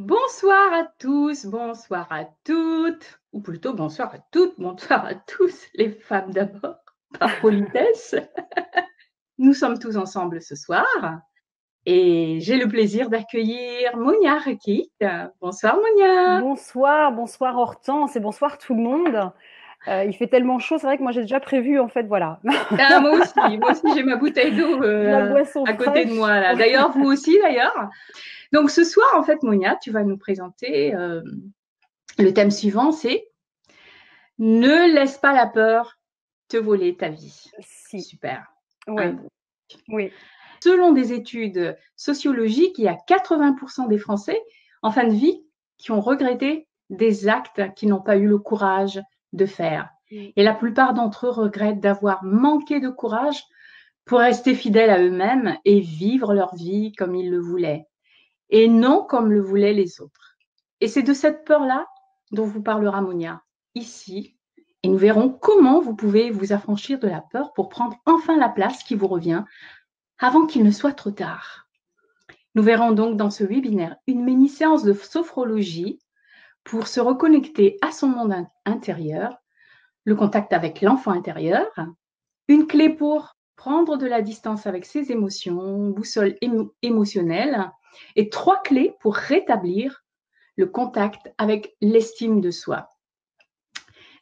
Bonsoir à tous, bonsoir à toutes, ou plutôt bonsoir à toutes, bonsoir à tous, les femmes d'abord, par politesse. Nous sommes tous ensemble ce soir et j'ai le plaisir d'accueillir Monia Rekik. Bonsoir Monia. Bonsoir, bonsoir Hortense et bonsoir tout le monde. Il fait tellement chaud, c'est vrai que moi j'ai déjà prévu en fait, voilà, Ah, moi aussi j'ai ma bouteille d'eau de la boisson à côté de fraîche. moi là. D'ailleurs, vous aussi d'ailleurs. Donc ce soir, en fait, Monia, tu vas nous présenter le thème suivant, c'est ne laisse pas la peur te voler ta vie. Si, Super. Un oui, beau. oui. Selon des études sociologiques, il y a 80% des Français en fin de vie qui ont regretté des actes qu'ils n'ont pas eu le courage de faire. Mm. Et la plupart d'entre eux regrettent d'avoir manqué de courage pour rester fidèles à eux-mêmes et vivre leur vie comme ils le voulaient, et non comme le voulaient les autres. Et c'est de cette peur-là dont vous parlera Monia ici, et nous verrons comment vous pouvez vous affranchir de la peur pour prendre enfin la place qui vous revient avant qu'il ne soit trop tard. Nous verrons donc dans ce webinaire une mini-séance de sophrologie pour se reconnecter à son monde intérieur, le contact avec l'enfant intérieur, une clé pour prendre de la distance avec ses émotions, boussole émotionnelle, et 3 clés pour rétablir le contact avec l'estime de soi.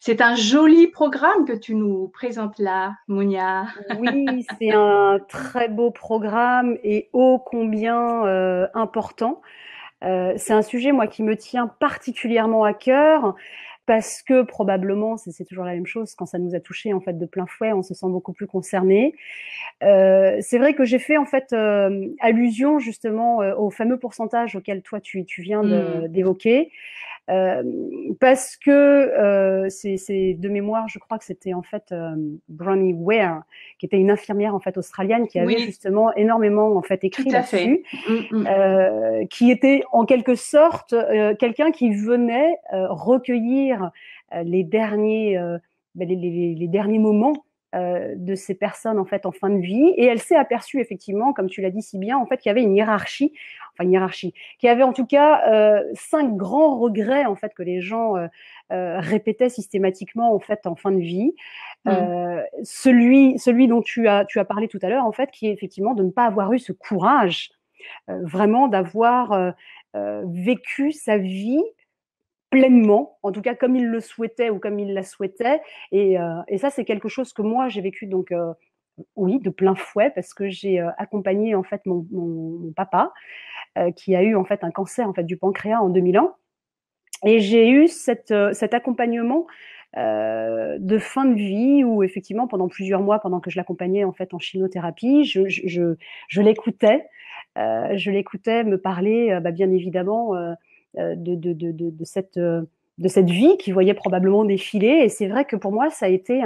C'est un joli programme que tu nous présentes là, Monia. Oui, c'est un très beau programme et ô combien important. C'est un sujet, moi, qui me tient particulièrement à cœur parce que probablement, c'est toujours la même chose, quand ça nous a touchés en fait de plein fouet, on se sent beaucoup plus concerné. C'est vrai que j'ai fait en fait allusion justement au fameux pourcentage auquel toi tu viens d'évoquer. Euh, Parce que c'est de mémoire, je crois que c'était en fait Bronnie Ware, qui était une infirmière en fait australienne, qui avait Oui, justement énormément en fait tout écrit à fait. là-dessus, qui était en quelque sorte quelqu'un qui venait recueillir les derniers les derniers moments de ces personnes en fait en fin de vie, et elle s'est aperçue effectivement, comme tu l'as dit si bien, en fait qu'il y avait une hiérarchie, enfin une hiérarchie, qu'il y avait en tout cas 5 grands regrets en fait que les gens répétaient systématiquement en fait en fin de vie. Celui dont tu as parlé tout à l'heure en fait, qui est effectivement de ne pas avoir eu ce courage vraiment d'avoir vécu sa vie pleinement, en tout cas comme il le souhaitait ou comme il la souhaitait. Et ça, c'est quelque chose que moi, j'ai vécu donc oui, de plein fouet, parce que j'ai accompagné en fait mon papa qui a eu en fait un cancer en fait du pancréas en 2001. Et j'ai eu cet accompagnement de fin de vie où effectivement pendant plusieurs mois, pendant que je l'accompagnais en fait en chimiothérapie, je l'écoutais, je l'écoutais me parler, bien évidemment, de cette vie qu'il voyait probablement défiler. Et c'est vrai que pour moi, ça a été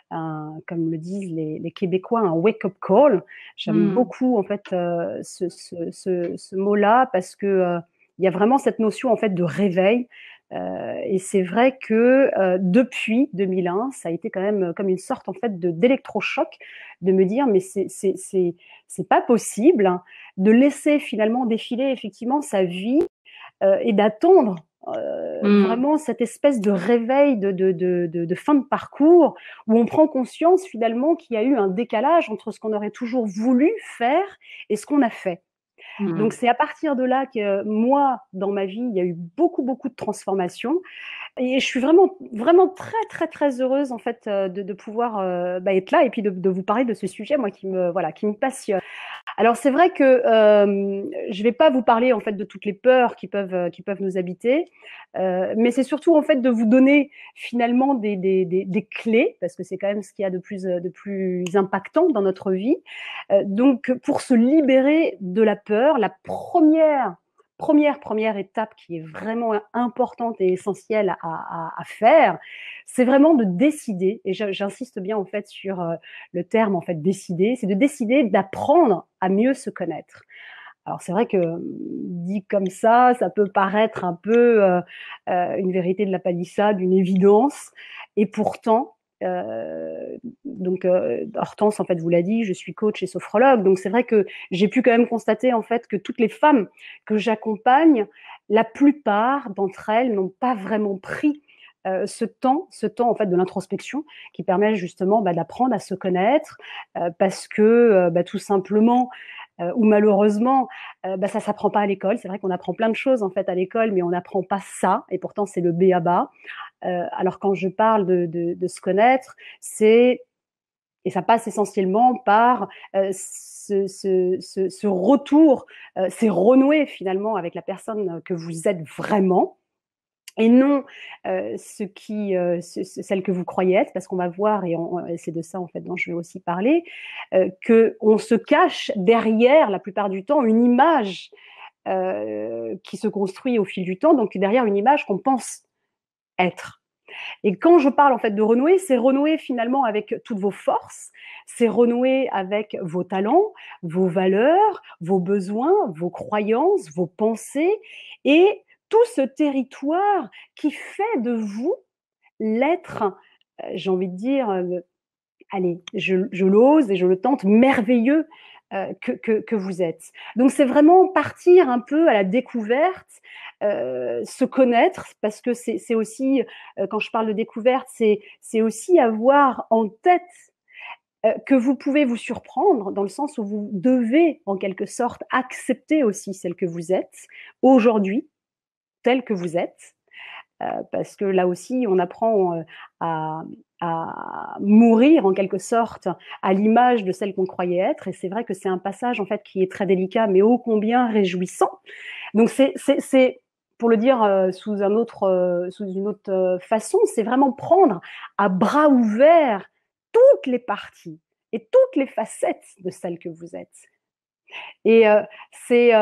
comme le disent les Québécois, un wake-up call. J'aime beaucoup en fait ce mot-là, parce que il y a vraiment cette notion en fait de réveil. Et c'est vrai que depuis 2001, ça a été quand même comme une sorte en fait d'électrochoc, de me dire mais c'est pas possible, hein, de laisser finalement défiler effectivement sa vie et d'attendre vraiment cette espèce de réveil de fin de parcours, où on prend conscience finalement qu'il y a eu un décalage entre ce qu'on aurait toujours voulu faire et ce qu'on a fait. Donc c'est à partir de là que moi, dans ma vie, il y a eu beaucoup, beaucoup de transformations. Et je suis vraiment, vraiment très, très, très heureuse en fait de pouvoir être là et puis de vous parler de ce sujet, moi, voilà, qui me passionne. Alors c'est vrai que je vais pas vous parler en fait de toutes les peurs qui peuvent nous habiter, mais c'est surtout en fait de vous donner finalement des clés, parce que c'est quand même ce qu'il y a de plus impactant dans notre vie. Donc pour se libérer de la peur, la première étape qui est vraiment importante et essentielle à faire, c'est vraiment de décider, et j'insiste bien en fait sur le terme en fait décider, c'est de décider d'apprendre à mieux se connaître. Alors c'est vrai que dit comme ça peut paraître un peu une vérité de la palissade, une évidence, et pourtant, Hortense en fait vous l'a dit, je suis coach et sophrologue, donc c'est vrai que j'ai pu quand même constater en fait que toutes les femmes que j'accompagne, la plupart d'entre elles n'ont pas vraiment pris ce temps en fait de l'introspection qui permet justement d'apprendre à se connaître parce que tout simplement ou malheureusement ça s'apprend pas à l'école. C'est vrai qu'on apprend plein de choses en fait à l'école, mais on n'apprend pas ça et pourtant c'est le b.a.-ba. Alors quand je parle de se connaître, et ça passe essentiellement par ce retour, c'est renouer finalement avec la personne que vous êtes vraiment, et non celle que vous croyez être, parce qu'on va voir, et c'est de ça en fait dont je vais aussi parler, qu'on se cache derrière, la plupart du temps, une image qui se construit au fil du temps, donc derrière une image qu'on pense être. Et quand je parle en fait de renouer, c'est renouer finalement avec toutes vos forces, c'est renouer avec vos talents, vos valeurs, vos besoins, vos croyances, vos pensées et tout ce territoire qui fait de vous l'être, j'ai envie de dire, allez, je l'ose et je le tente, merveilleux que vous êtes. Donc c'est vraiment partir un peu à la découverte, se connaître, parce que c'est aussi, quand je parle de découverte, c'est aussi avoir en tête que vous pouvez vous surprendre, dans le sens où vous devez en quelque sorte accepter aussi celle que vous êtes aujourd'hui, telle que vous êtes. Parce que là aussi, on apprend à, à mourir en quelque sorte à l'image de celle qu'on croyait être. Et c'est vrai que c'est un passage en fait qui est très délicat, mais ô combien réjouissant. Donc c'est pour le dire sous une autre façon, c'est vraiment prendre à bras ouverts toutes les parties et toutes les facettes de celle que vous êtes. Et c'est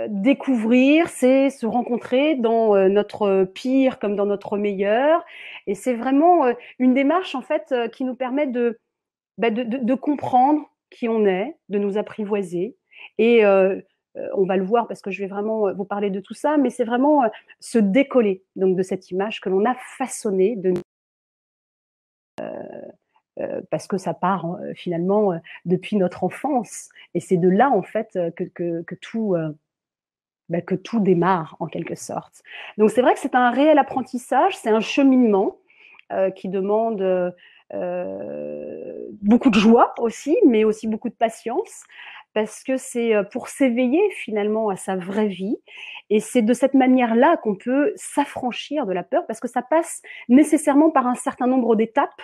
découvrir, c'est se rencontrer dans notre pire comme dans notre meilleur. Et c'est vraiment une démarche en fait qui nous permet de comprendre qui on est, de nous apprivoiser. Et on va le voir parce que je vais vraiment vous parler de tout ça, mais c'est vraiment se décoller donc de cette image que l'on a façonnée de nous. Parce que ça part finalement depuis notre enfance. Et c'est de là en fait que tout démarre en quelque sorte. Donc c'est vrai que c'est un réel apprentissage, c'est un cheminement qui demande beaucoup de joie aussi, mais aussi beaucoup de patience, parce que c'est pour s'éveiller finalement à sa vraie vie. Et c'est de cette manière-là qu'on peut s'affranchir de la peur, parce que ça passe nécessairement par un certain nombre d'étapes.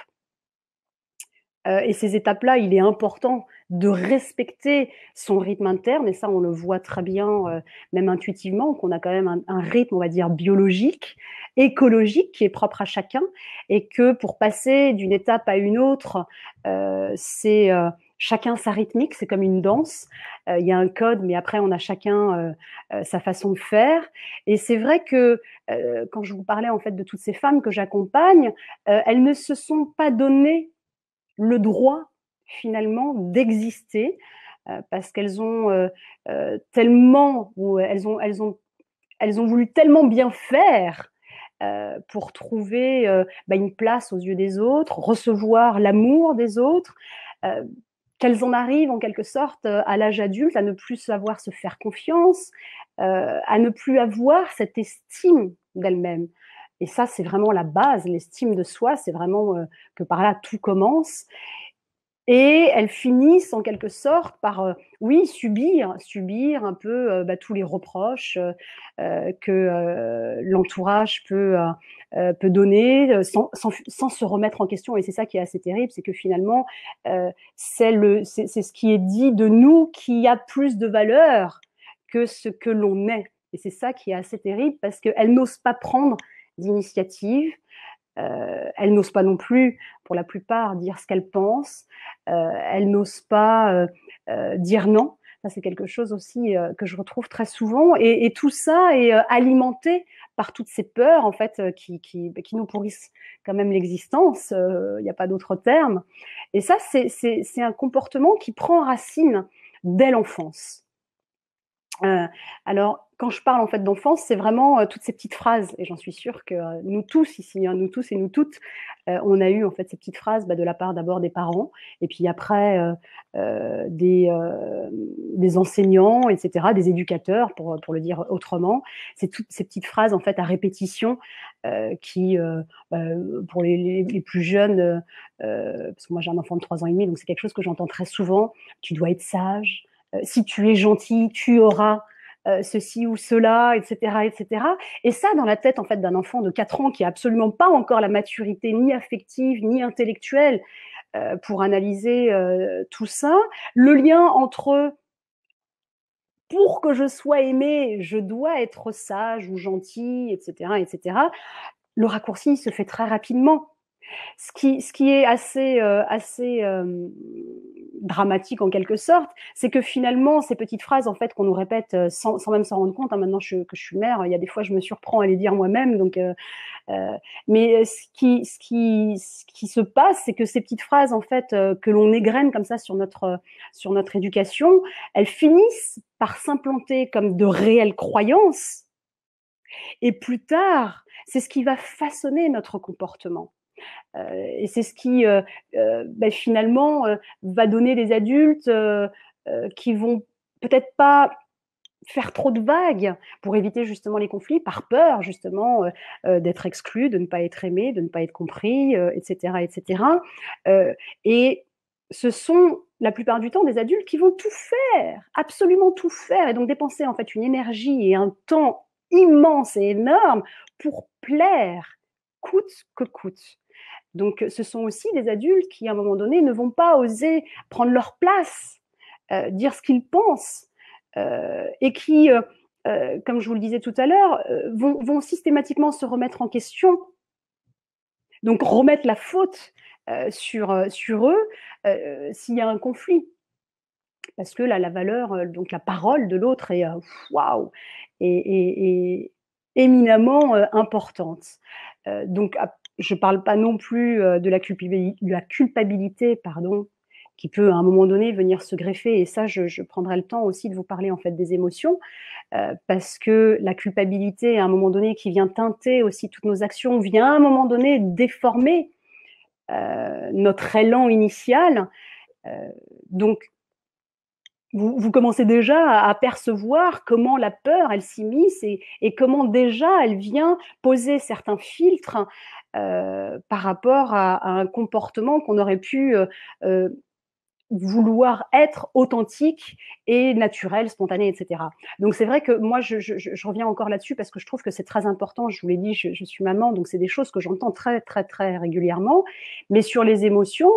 Et ces étapes-là, il est important de respecter son rythme interne, et ça, on le voit très bien, même intuitivement, qu'on a quand même un rythme, on va dire, biologique, écologique, qui est propre à chacun, et que pour passer d'une étape à une autre, c'est chacun sa rythmique, c'est comme une danse. Il y a un code, mais après, on a chacun sa façon de faire. Et c'est vrai que quand je vous parlais en fait de toutes ces femmes que j'accompagne, elles ne se sont pas données le droit finalement d'exister parce qu'elles ont tellement, ou elles ont voulu tellement bien faire pour trouver une place aux yeux des autres, recevoir l'amour des autres, qu'elles en arrivent en quelque sorte à l'âge adulte à ne plus savoir se faire confiance, à ne plus avoir cette estime d'elles-mêmes. Et ça, c'est vraiment la base, l'estime de soi, c'est vraiment que par là tout commence. Et elles finissent en quelque sorte par, oui, subir un peu tous les reproches que l'entourage peut donner sans se remettre en question. Et c'est ça qui est assez terrible, c'est que finalement, c'est ce qui est dit de nous qui a plus de valeur que ce que l'on est. Et c'est ça qui est assez terrible parce qu'elles n'osent pas prendre d'initiative. Elles n'osent pas non plus, pour la plupart, dire ce qu'elles pensent. Elles n'osent pas dire non. Ça, c'est quelque chose aussi que je retrouve très souvent. Et tout ça est alimenté par toutes ces peurs, en fait, qui nous pourrissent quand même l'existence. Il n'y a pas d'autre terme. Et ça, c'est un comportement qui prend racine dès l'enfance. Alors, quand je parle en fait d'enfance, c'est vraiment toutes ces petites phrases. Et j'en suis sûre que nous tous ici, hein, nous tous et nous toutes, on a eu en fait ces petites phrases de la part d'abord des parents, et puis après des enseignants, etc., des éducateurs, pour le dire autrement. C'est toutes ces petites phrases en fait à répétition qui, pour les plus jeunes, parce que moi j'ai un enfant de 3 ans et demi, donc c'est quelque chose que j'entends très souvent. Tu dois être sage. Si tu es gentil, tu auras ceci ou cela, etc., etc. Et ça, dans la tête en fait d'un enfant de 4 ans qui n'a absolument pas encore la maturité ni affective ni intellectuelle pour analyser tout ça, le lien entre pour que je sois aimé, je dois être sage ou gentil, etc., etc. Le raccourci se fait très rapidement. Ce qui est assez dramatique en quelque sorte, c'est que finalement, ces petites phrases en fait qu'on nous répète sans même s'en rendre compte, hein, maintenant que je suis mère, il y a des fois je me surprends à les dire moi-même, donc mais ce qui se passe, c'est que ces petites phrases en fait que l'on égrène comme ça sur notre éducation, elles finissent par s'implanter comme de réelles croyances, et plus tard, c'est ce qui va façonner notre comportement. Et c'est ce qui finalement va donner des adultes qui vont peut-être pas faire trop de vagues pour éviter justement les conflits, par peur justement d'être exclu, de ne pas être aimé, de ne pas être compris, etc., etc. Et ce sont la plupart du temps des adultes qui vont tout faire, absolument tout faire, et donc dépenser en fait une énergie et un temps immense et énorme pour plaire, coûte que coûte. Donc, ce sont aussi des adultes qui, à un moment donné, ne vont pas oser prendre leur place, dire ce qu'ils pensent, et qui, comme je vous le disais tout à l'heure, vont systématiquement se remettre en question, donc remettre la faute sur eux s'il y a un conflit. Parce que la valeur, donc la parole de l'autre est waouh, et éminemment importante. Donc, je ne parle pas non plus de la culpabilité, pardon, qui peut à un moment donné venir se greffer. Et ça, je prendrai le temps aussi de vous parler en fait des émotions, parce que la culpabilité, à un moment donné, qui vient teinter aussi toutes nos actions, vient à un moment donné déformer notre élan initial. Donc, vous commencez déjà à percevoir comment la peur, elle s'immisce, et comment déjà elle vient poser certains filtres par rapport à un comportement qu'on aurait pu vouloir être authentique et naturel, spontané, etc. Donc c'est vrai que moi, je reviens encore là-dessus parce que je trouve que c'est très important. Je vous l'ai dit, je suis maman, donc c'est des choses que j'entends très, très, très régulièrement. Mais sur les émotions,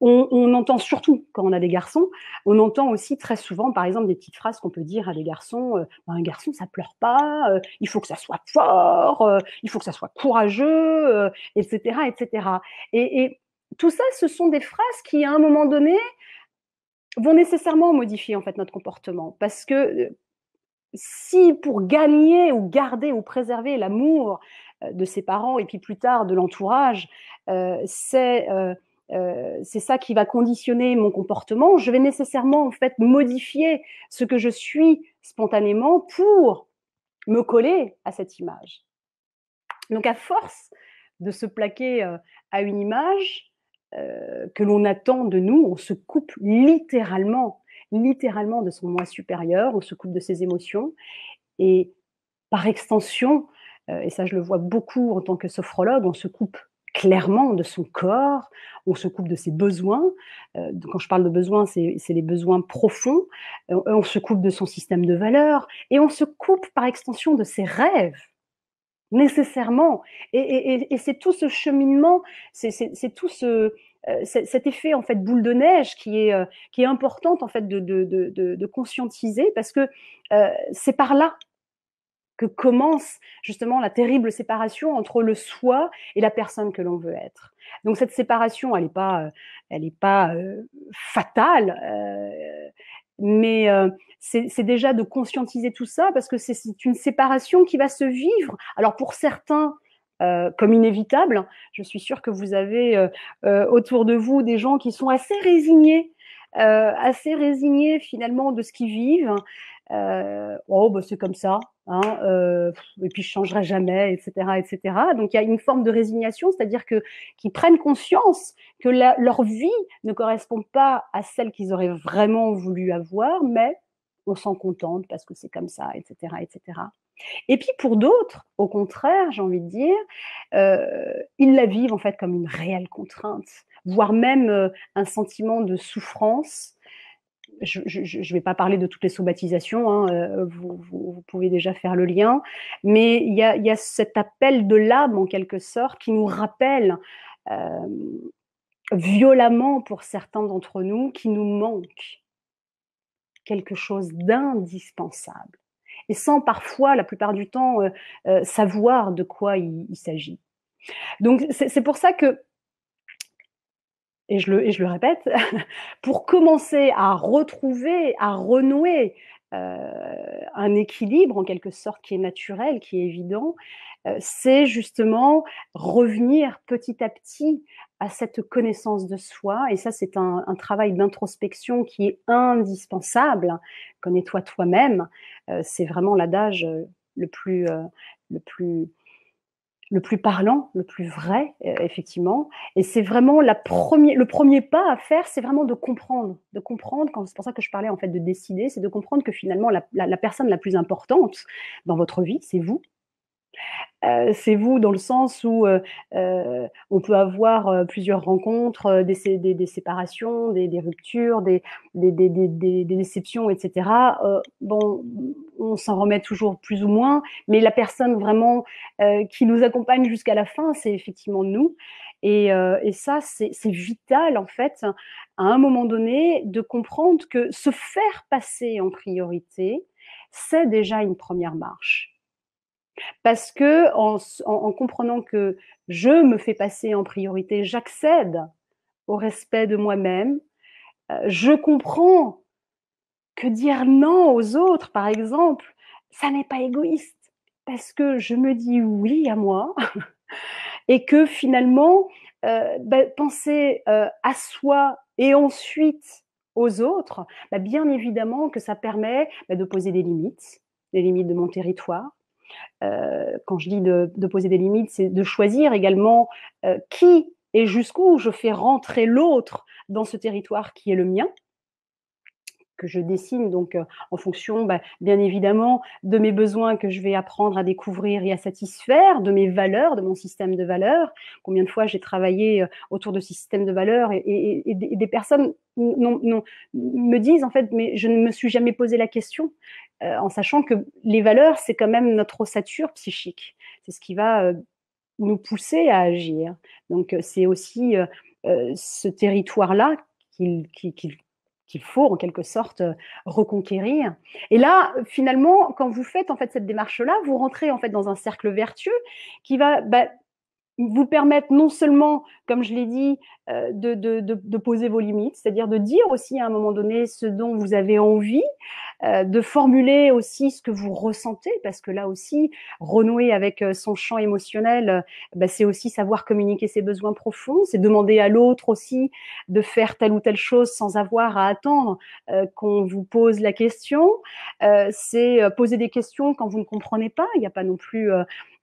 on entend surtout quand on a des garçons, on entend aussi très souvent, par exemple, des petites phrases qu'on peut dire à des garçons. Un garçon, ça pleure pas, il faut que ça soit fort, il faut que ça soit courageux, etc., etc. Et tout ça, ce sont des phrases qui, à un moment donné, vont nécessairement modifier en fait notre comportement, parce que si pour gagner ou garder ou préserver l'amour de ses parents et puis plus tard de l'entourage, c'est ça qui va conditionner mon comportement, je vais nécessairement en fait modifier ce que je suis spontanément pour me coller à cette image. Donc à force de se plaquer à une image que l'on attend de nous, on se coupe littéralement de son moi supérieur, on se coupe de ses émotions, et par extension, et ça je le vois beaucoup en tant que sophrologue, on se coupe clairement de son corps, on se coupe de ses besoins. Quand je parle de besoins, c'est les besoins profonds. On se coupe de son système de valeurs, et on se coupe par extension de ses rêves, nécessairement. Et c'est tout ce cheminement, c'est tout cet effet en fait boule de neige qui est importante en fait de conscientiser, parce que c'est par là que commence justement la terrible séparation entre le soi et la personne que l'on veut être. Donc cette séparation, elle n'est pas fatale, mais c'est déjà de conscientiser tout ça, parce que c'est une séparation qui va se vivre. Alors pour certains, comme inévitable. Je suis sûre que vous avez autour de vous des gens qui sont assez résignés finalement de ce qu'ils vivent, oh, bah, c'est comme ça, hein, et puis je changerai jamais, etc., etc. Donc il y a une forme de résignation, c'est-à-dire que qu'ils prennent conscience que leur vie ne correspond pas à celle qu'ils auraient vraiment voulu avoir, mais on s'en contente parce que c'est comme ça, etc., etc. Et puis pour d'autres, au contraire, j'ai envie de dire, ils la vivent en fait comme une réelle contrainte, voire même un sentiment de souffrance. Je ne vais pas parler de toutes les somatisations, hein, vous pouvez déjà faire le lien, mais il y a cet appel de l'âme en quelque sorte qui nous rappelle violemment pour certains d'entre nous qu'il nous manque quelque chose d'indispensable et sans parfois, la plupart du temps, savoir de quoi il s'agit. Donc c'est pour ça que, et je le répète, pour commencer à retrouver, à renouer un équilibre en quelque sorte qui est naturel, qui est évident, c'est justement revenir petit à petit à cette connaissance de soi. Et ça, c'est un travail d'introspection qui est indispensable. Connais-toi toi-même. C'est vraiment l'adage le plus, le plus le plus parlant, le plus vrai, effectivement. Et c'est vraiment le premier pas à faire, c'est vraiment de comprendre. De comprendre, c'est pour ça que je parlais en fait de décider, c'est de comprendre que finalement la personne la plus importante dans votre vie, c'est vous. C'est vous dans le sens où on peut avoir plusieurs rencontres, des séparations, des ruptures, des déceptions, etc. Bon, on s'en remet toujours plus ou moins, mais la personne vraiment qui nous accompagne jusqu'à la fin, c'est effectivement nous. Et ça, c'est vital en fait, à un moment donné, de comprendre que se faire passer en priorité, c'est déjà une première marche. Parce que en comprenant que je me fais passer en priorité, j'accède au respect de moi-même. Je comprends que dire non aux autres, par exemple, ça n'est pas égoïste. Parce que je me dis oui à moi et que finalement, penser à soi et ensuite aux autres, bien évidemment que ça permet de poser des limites, les limites de mon territoire. Quand je dis de poser des limites, c'est de choisir également qui et jusqu'où je fais rentrer l'autre dans ce territoire qui est le mien, que je dessine donc en fonction, bien évidemment, de mes besoins que je vais apprendre à découvrir et à satisfaire, de mes valeurs, de mon système de valeurs. Combien de fois j'ai travaillé autour de ce système de valeurs et des personnes me disent en fait, mais je ne me suis jamais posé la question, en sachant que les valeurs, c'est quand même notre ossature psychique. C'est ce qui va nous pousser à agir. Donc c'est aussi ce territoire-là qu'il faut en quelque sorte reconquérir. Et là, finalement, quand vous faites en fait cette démarche-là, vous rentrez en fait dans un cercle vertueux qui va vous permettre non seulement, comme je l'ai dit, de poser vos limites, c'est-à-dire de dire aussi à un moment donné ce dont vous avez envie, de formuler aussi ce que vous ressentez, parce que là aussi, renouer avec son champ émotionnel, c'est aussi savoir communiquer ses besoins profonds, c'est demander à l'autre aussi de faire telle ou telle chose sans avoir à attendre qu'on vous pose la question, c'est poser des questions quand vous ne comprenez pas, il n'y a pas non plus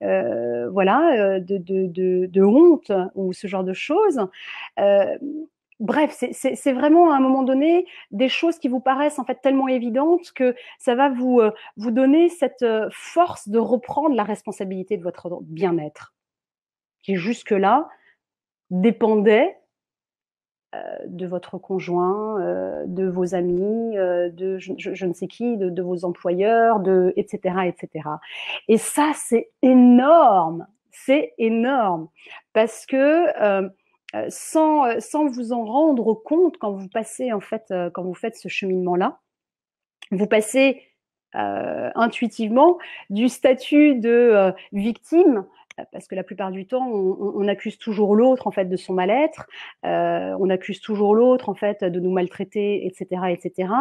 de honte ou ce genre de choses. Bref, c'est vraiment à un moment donné des choses qui vous paraissent en fait tellement évidentes que ça va vous donner cette force de reprendre la responsabilité de votre bien-être, qui jusque-là dépendait de votre conjoint, de vos amis, de je ne sais qui, de vos employeurs, etc., etc. Et ça, c'est énorme, parce que sans vous en rendre compte quand vous passez en fait, quand vous faites ce cheminement-là, vous passez intuitivement du statut de victime, parce que la plupart du temps, on accuse toujours l'autre en fait de son mal-être, on accuse toujours l'autre en fait de nous maltraiter, etc., etc.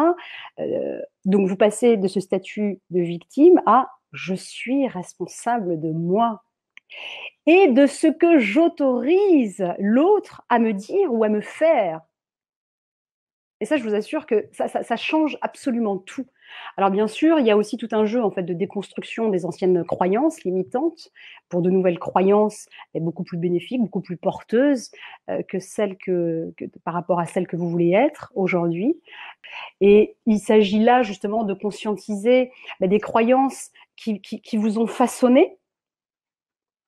Donc vous passez de ce statut de victime à je suis responsable de moi et de ce que j'autorise l'autre à me dire ou à me faire. Et ça, je vous assure que ça change absolument tout. Alors bien sûr, il y a aussi tout un jeu en fait de déconstruction des anciennes croyances limitantes pour de nouvelles croyances beaucoup plus bénéfiques, beaucoup plus porteuses que celles par rapport à celles que vous voulez être aujourd'hui. Et il s'agit là justement de conscientiser des croyances qui vous ont façonné.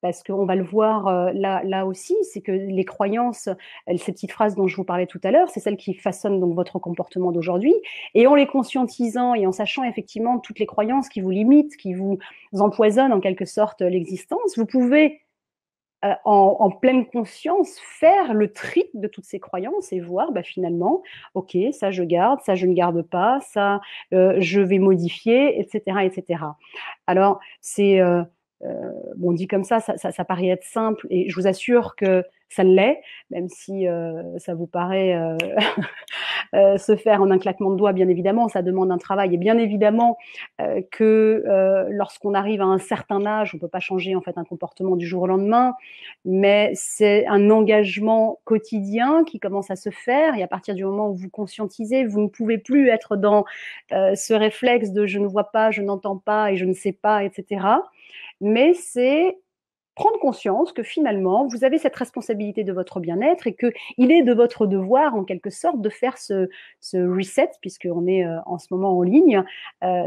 Parce qu'on va le voir là aussi, c'est que les croyances, ces petites phrases dont je vous parlais tout à l'heure, c'est celles qui façonnent donc votre comportement d'aujourd'hui. Et en les conscientisant et en sachant effectivement toutes les croyances qui vous limitent, qui vous empoisonnent en quelque sorte l'existence, vous pouvez en pleine conscience faire le tri de toutes ces croyances et voir finalement, ok, ça je garde, ça je ne garde pas, ça je vais modifier, etc., etc. Alors c'est bon, dit comme ça paraît être simple et je vous assure que ça l'est, même si ça vous paraît se faire en un claquement de doigts, bien évidemment, ça demande un travail. Et bien évidemment que lorsqu'on arrive à un certain âge, on ne peut pas changer en fait un comportement du jour au lendemain, mais c'est un engagement quotidien qui commence à se faire. Et à partir du moment où vous conscientisez, vous ne pouvez plus être dans ce réflexe de je ne vois pas, je n'entends pas et je ne sais pas, etc. Mais c'est prendre conscience que finalement, vous avez cette responsabilité de votre bien-être et qu'il est de votre devoir, en quelque sorte, de faire ce reset, puisqu'on est en ce moment en ligne,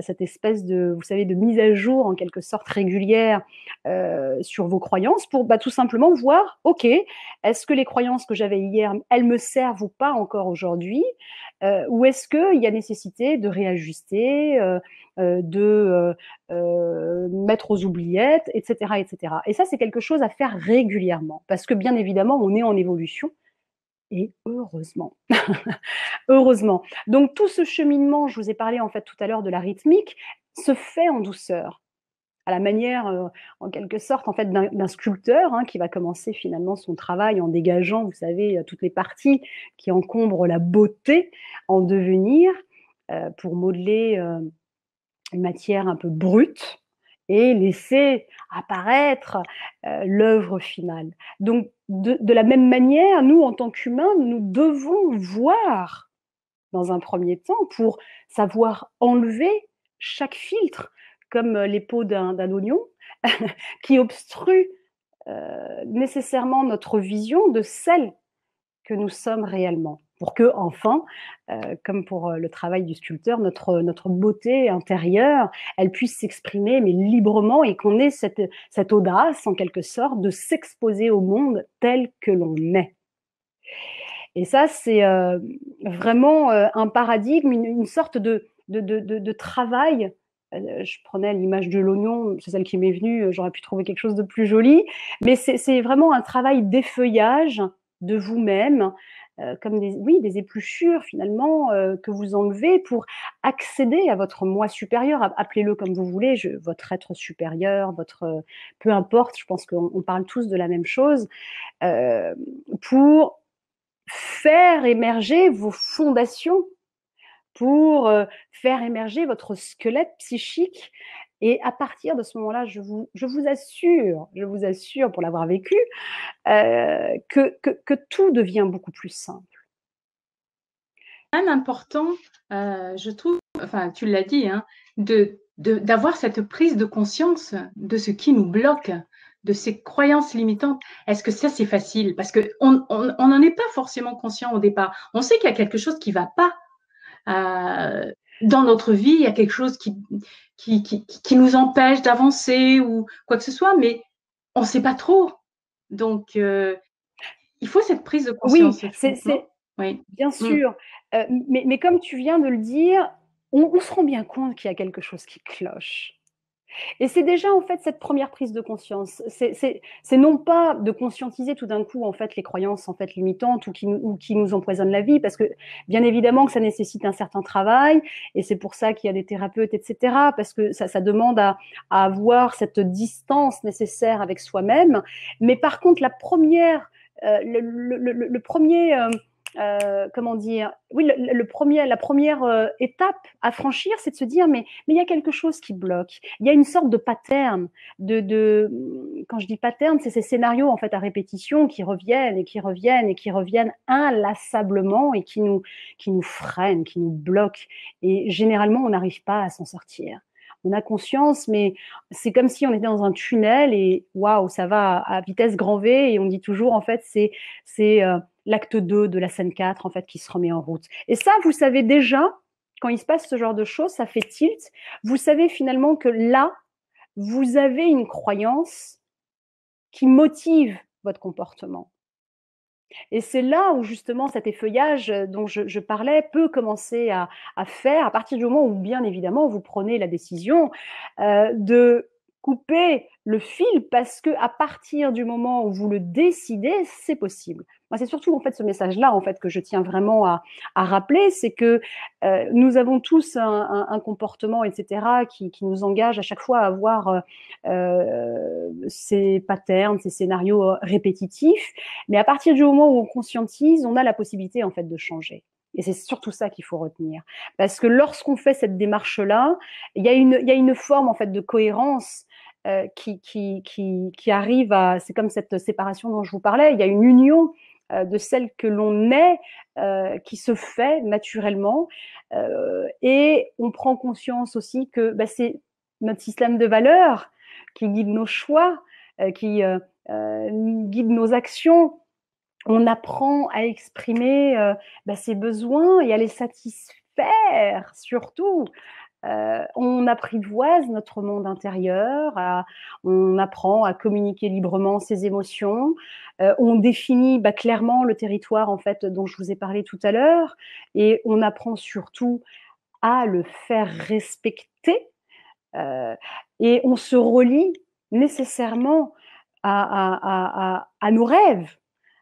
cette espèce de, vous savez, de mise à jour, en quelque sorte, régulière sur vos croyances pour tout simplement voir, OK, est-ce que les croyances que j'avais hier, elles me servent ou pas encore aujourd'hui ou est-ce qu'il y a nécessité de réajuster, de mettre aux oubliettes, etc., etc. Et ça, c'est quelque chose à faire régulièrement, parce que bien évidemment, on est en évolution, et heureusement. Heureusement. Donc tout ce cheminement, je vous ai parlé en fait tout à l'heure de la rythmique, se fait en douceur, à la manière, en quelque sorte, en fait, d'un sculpteur qui va commencer finalement son travail en dégageant, vous savez, toutes les parties qui encombrent la beauté en devenir, pour modeler une matière un peu brute et laisser apparaître l'œuvre finale. Donc, de la même manière, nous, en tant qu'humains, nous devons voir dans un premier temps pour savoir enlever chaque filtre, comme les peaux d'un oignon, qui obstrue nécessairement notre vision de celle que nous sommes réellement. Pour que, enfin, comme pour le travail du sculpteur, notre beauté intérieure, elle puisse s'exprimer, mais librement, et qu'on ait cette audace, en quelque sorte, de s'exposer au monde tel que l'on est. Et ça, c'est vraiment un paradigme, une sorte de travail. Je prenais l'image de l'oignon, c'est celle qui m'est venue, j'aurais pu trouver quelque chose de plus joli, mais c'est vraiment un travail d'effeuillage de vous-même, comme des épluchures finalement que vous enlevez pour accéder à votre moi supérieur, appelez-le comme vous voulez, votre être supérieur, peu importe, je pense qu'on parle tous de la même chose, pour faire émerger vos fondations, pour faire émerger votre squelette psychique. Et à partir de ce moment-là, je vous assure pour l'avoir vécu, que tout devient beaucoup plus simple. C'est même important, je trouve, enfin tu l'as dit, d'avoir cette prise de conscience de ce qui nous bloque, de ces croyances limitantes. Est-ce que ça, c'est facile? Parce qu'on n'en est pas forcément conscient au départ. On sait qu'il y a quelque chose qui ne va pas dans notre vie, il y a quelque chose qui nous empêche d'avancer ou quoi que ce soit, mais on ne sait pas trop. Donc, il faut cette prise de conscience. Oui, bien sûr. Mais comme tu viens de le dire, on se rend bien compte qu'il y a quelque chose qui cloche. Et c'est déjà en fait cette première prise de conscience. C'est non pas de conscientiser tout d'un coup en fait les croyances en fait limitantes ou qui nous empoisonnent la vie, parce que bien évidemment que ça nécessite un certain travail et c'est pour ça qu'il y a des thérapeutes, etc. Parce que ça demande à avoir cette distance nécessaire avec soi-même. Mais par contre, le premier comment dire, oui, la première étape à franchir, c'est de se dire, mais il y a quelque chose qui bloque. Il y a une sorte de pattern, quand je dis pattern, c'est ces scénarios en fait à répétition qui reviennent et qui reviennent et qui reviennent inlassablement et qui nous freinent, qui nous bloquent. Et généralement, on n'arrive pas à s'en sortir. On a conscience, mais c'est comme si on était dans un tunnel et waouh, ça va à vitesse grand V et on dit toujours en fait c'est l'acte 2 de la scène 4 en fait qui se remet en route. Et ça, vous savez déjà, quand il se passe ce genre de choses, ça fait tilt. Vous savez finalement que là, vous avez une croyance qui motive votre comportement. Et c'est là où justement cet effeuillage dont je parlais peut commencer à faire, à partir du moment où bien évidemment vous prenez la décision de couper le fil, parce que à partir du moment où vous le décidez, c'est possible. Moi, c'est surtout en fait ce message-là en fait que je tiens vraiment à rappeler, c'est que nous avons tous un comportement, etc., qui nous engage à chaque fois à avoir ces patterns, ces scénarios répétitifs. Mais à partir du moment où on conscientise, on a la possibilité en fait de changer. Et c'est surtout ça qu'il faut retenir. Parce que lorsqu'on fait cette démarche-là, il y a une forme en fait de cohérence qui arrive à. C'est comme cette séparation dont je vous parlais. Il y a une union de celle que l'on est qui se fait naturellement. Et on prend conscience aussi que c'est notre système de valeurs qui guide nos choix, qui guide nos actions. On apprend à exprimer ses besoins et à les satisfaire surtout. On apprivoise notre monde intérieur, on apprend à communiquer librement ses émotions, on définit clairement le territoire en fait dont je vous ai parlé tout à l'heure, et on apprend surtout à le faire respecter, et on se relie nécessairement à nos rêves.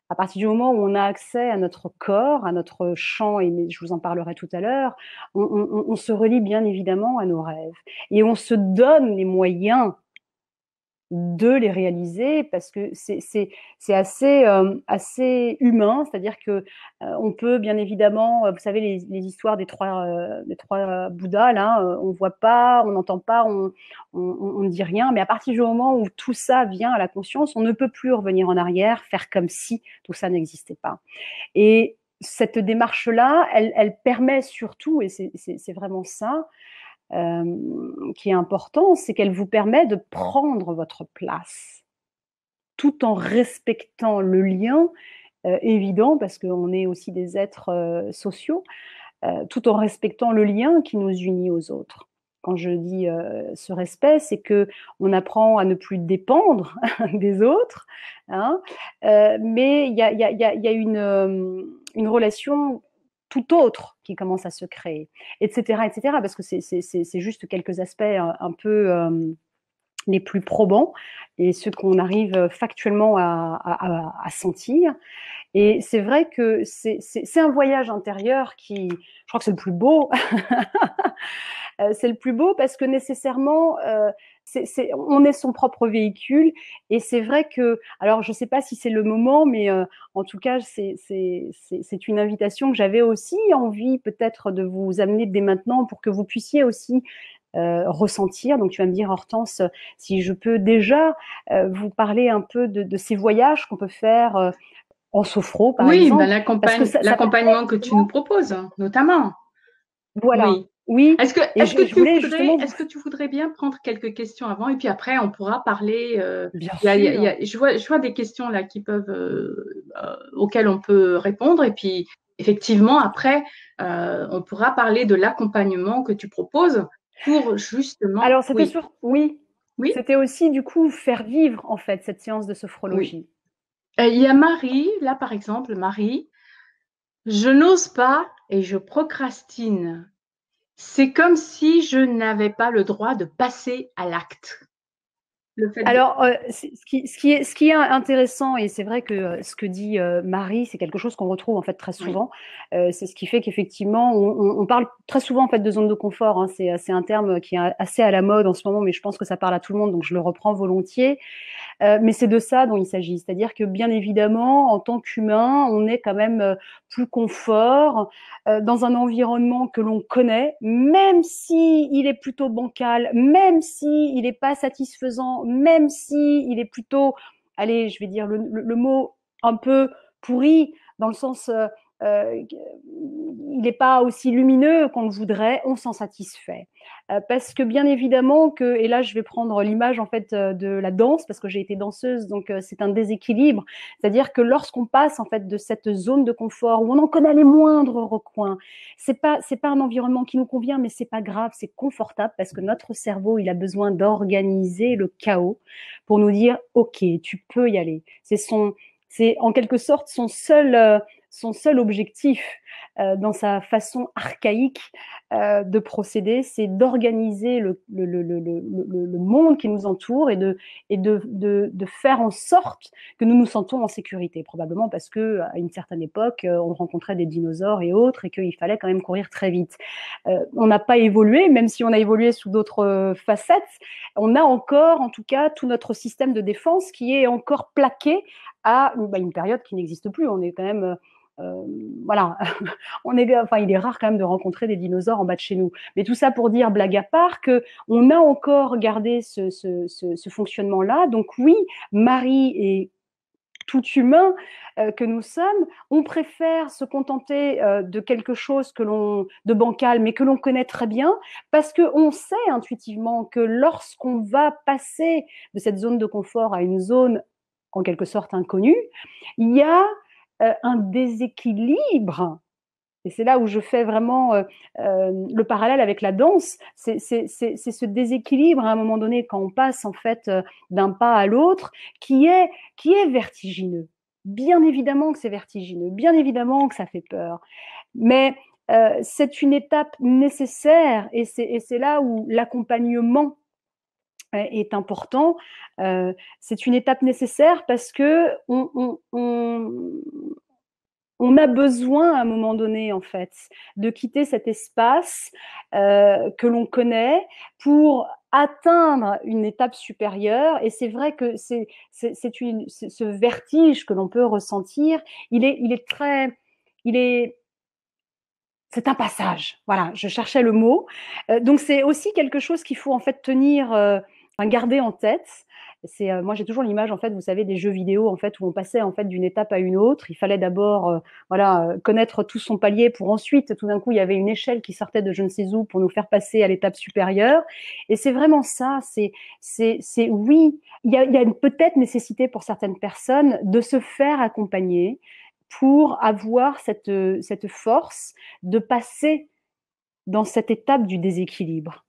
À partir du moment où on a accès à notre corps, à notre champ, et je vous en parlerai tout à l'heure, on se relie bien évidemment à nos rêves. Et on se donne les moyens de les réaliser, parce que c'est assez humain, c'est-à-dire que on peut bien évidemment, vous savez les histoires des trois Bouddhas là, on voit pas, on n'entend pas, on ne dit rien, mais à partir du moment où tout ça vient à la conscience, on ne peut plus revenir en arrière, faire comme si tout ça n'existait pas. Et cette démarche-là, elle permet surtout, et c'est vraiment ça, qui est important, c'est qu'elle vous permet de prendre votre place, tout en respectant le lien évident, parce qu'on est aussi des êtres sociaux, tout en respectant le lien qui nous unit aux autres. Quand je dis ce respect, c'est que on apprend à ne plus dépendre des autres, hein, mais il y a une relation tout autre qui commence à se créer, etc., etc. Parce que c'est juste quelques aspects un peu les plus probants et ceux qu'on arrive factuellement à sentir. Et c'est vrai que c'est un voyage intérieur qui, je crois que c'est le plus beau. C'est le plus beau parce que nécessairement, on est son propre véhicule. Et c'est vrai que, alors je ne sais pas si c'est le moment, mais en tout cas, c'est une invitation que j'avais aussi envie peut-être de vous amener dès maintenant pour que vous puissiez aussi ressentir. Donc tu vas me dire, Hortense, si je peux déjà vous parler un peu de ces voyages qu'on peut faire en sophro, par Oui, exemple. Parce que l'accompagnement que tu nous proposes, notamment. Voilà, Oui. oui. Et je voulais justement Est-ce que tu voudrais bien prendre quelques questions avant et puis après on pourra parler. Bien sûr. Je vois des questions là qui peuvent auxquelles on peut répondre et puis effectivement après on pourra parler de l'accompagnement que tu proposes pour justement. Alors c'était Oui, sûr, oui. oui, C'était aussi du coup faire vivre en fait cette séance de oui. sophrologie. Il y a Marie là par exemple, Marie. Je n'ose pas et je procrastine. C'est comme si je n'avais pas le droit de passer à l'acte. Le fait de... Alors, ce qui est intéressant, et c'est vrai que ce que dit Marie, c'est quelque chose qu'on retrouve en fait très Oui, souvent. C'est ce qui fait qu'effectivement, on parle très souvent en fait de zone de confort, hein. C'est un terme qui est assez à la mode en ce moment, mais je pense que ça parle à tout le monde, donc je le reprends volontiers. Mais c'est de ça dont il s'agit. C'est-à-dire que bien évidemment, en tant qu'humain, on est quand même plus confort dans un environnement que l'on connaît, même si il est plutôt bancal, même si il n'est pas satisfaisant, même si il est plutôt, allez, je vais dire le mot un peu pourri, dans le sens il n'est pas aussi lumineux qu'on le voudrait, on s'en satisfait. Parce que bien évidemment que, et là je vais prendre l'image en fait de la danse, parce que j'ai été danseuse, donc c'est un déséquilibre, c'est-à-dire que lorsqu'on passe en fait de cette zone de confort où on en connaît les moindres recoins, c'est pas un environnement qui nous convient, mais c'est pas grave, c'est confortable parce que notre cerveau il a besoin d'organiser le chaos pour nous dire ok, tu peux y aller. C'est en quelque sorte son seul objectif dans sa façon archaïque de procéder, c'est d'organiser le monde qui nous entoure et de faire en sorte que nous nous sentons en sécurité. Probablement parce que à une certaine époque, on rencontrait des dinosaures et autres et qu'il fallait quand même courir très vite. On n'a pas évolué, même si on a évolué sous d'autres facettes. On a encore, en tout cas, tout notre système de défense qui est encore plaqué à une période qui n'existe plus. On est quand même voilà, il est rare quand même de rencontrer des dinosaures en bas de chez nous. Mais tout ça pour dire, blague à part, que on a encore gardé ce fonctionnement-là. Donc oui, Marie est tout humain que nous sommes, on préfère se contenter de quelque chose de bancal, mais que l'on connaît très bien, parce qu'on sait intuitivement que lorsqu'on va passer de cette zone de confort à une zone en quelque sorte inconnue, il y a un déséquilibre. Et c'est là où je fais vraiment le parallèle avec la danse. C'est ce déséquilibre à un moment donné quand on passe en fait d'un pas à l'autre qui est vertigineux. Bien évidemment que c'est vertigineux, bien évidemment que ça fait peur. Mais c'est une étape nécessaire et c'est là où l'accompagnement est important. C'est une étape nécessaire parce que on a besoin à un moment donné, en fait, de quitter cet espace que l'on connaît pour atteindre une étape supérieure. Et c'est vrai que ce vertige que l'on peut ressentir, c'est un passage. Voilà, je cherchais le mot. Donc c'est aussi quelque chose qu'il faut en fait garder en tête. Moi j'ai toujours l'image en fait, vous savez, des jeux vidéo en fait où on passait en fait d'une étape à une autre. Il fallait d'abord connaître tout son palier pour ensuite tout d'un coup il y avait une échelle qui sortait de je ne sais où pour nous faire passer à l'étape supérieure. Et c'est vraiment ça. Oui, il y a peut-être nécessité pour certaines personnes de se faire accompagner pour avoir cette force de passer dans cette étape du déséquilibre.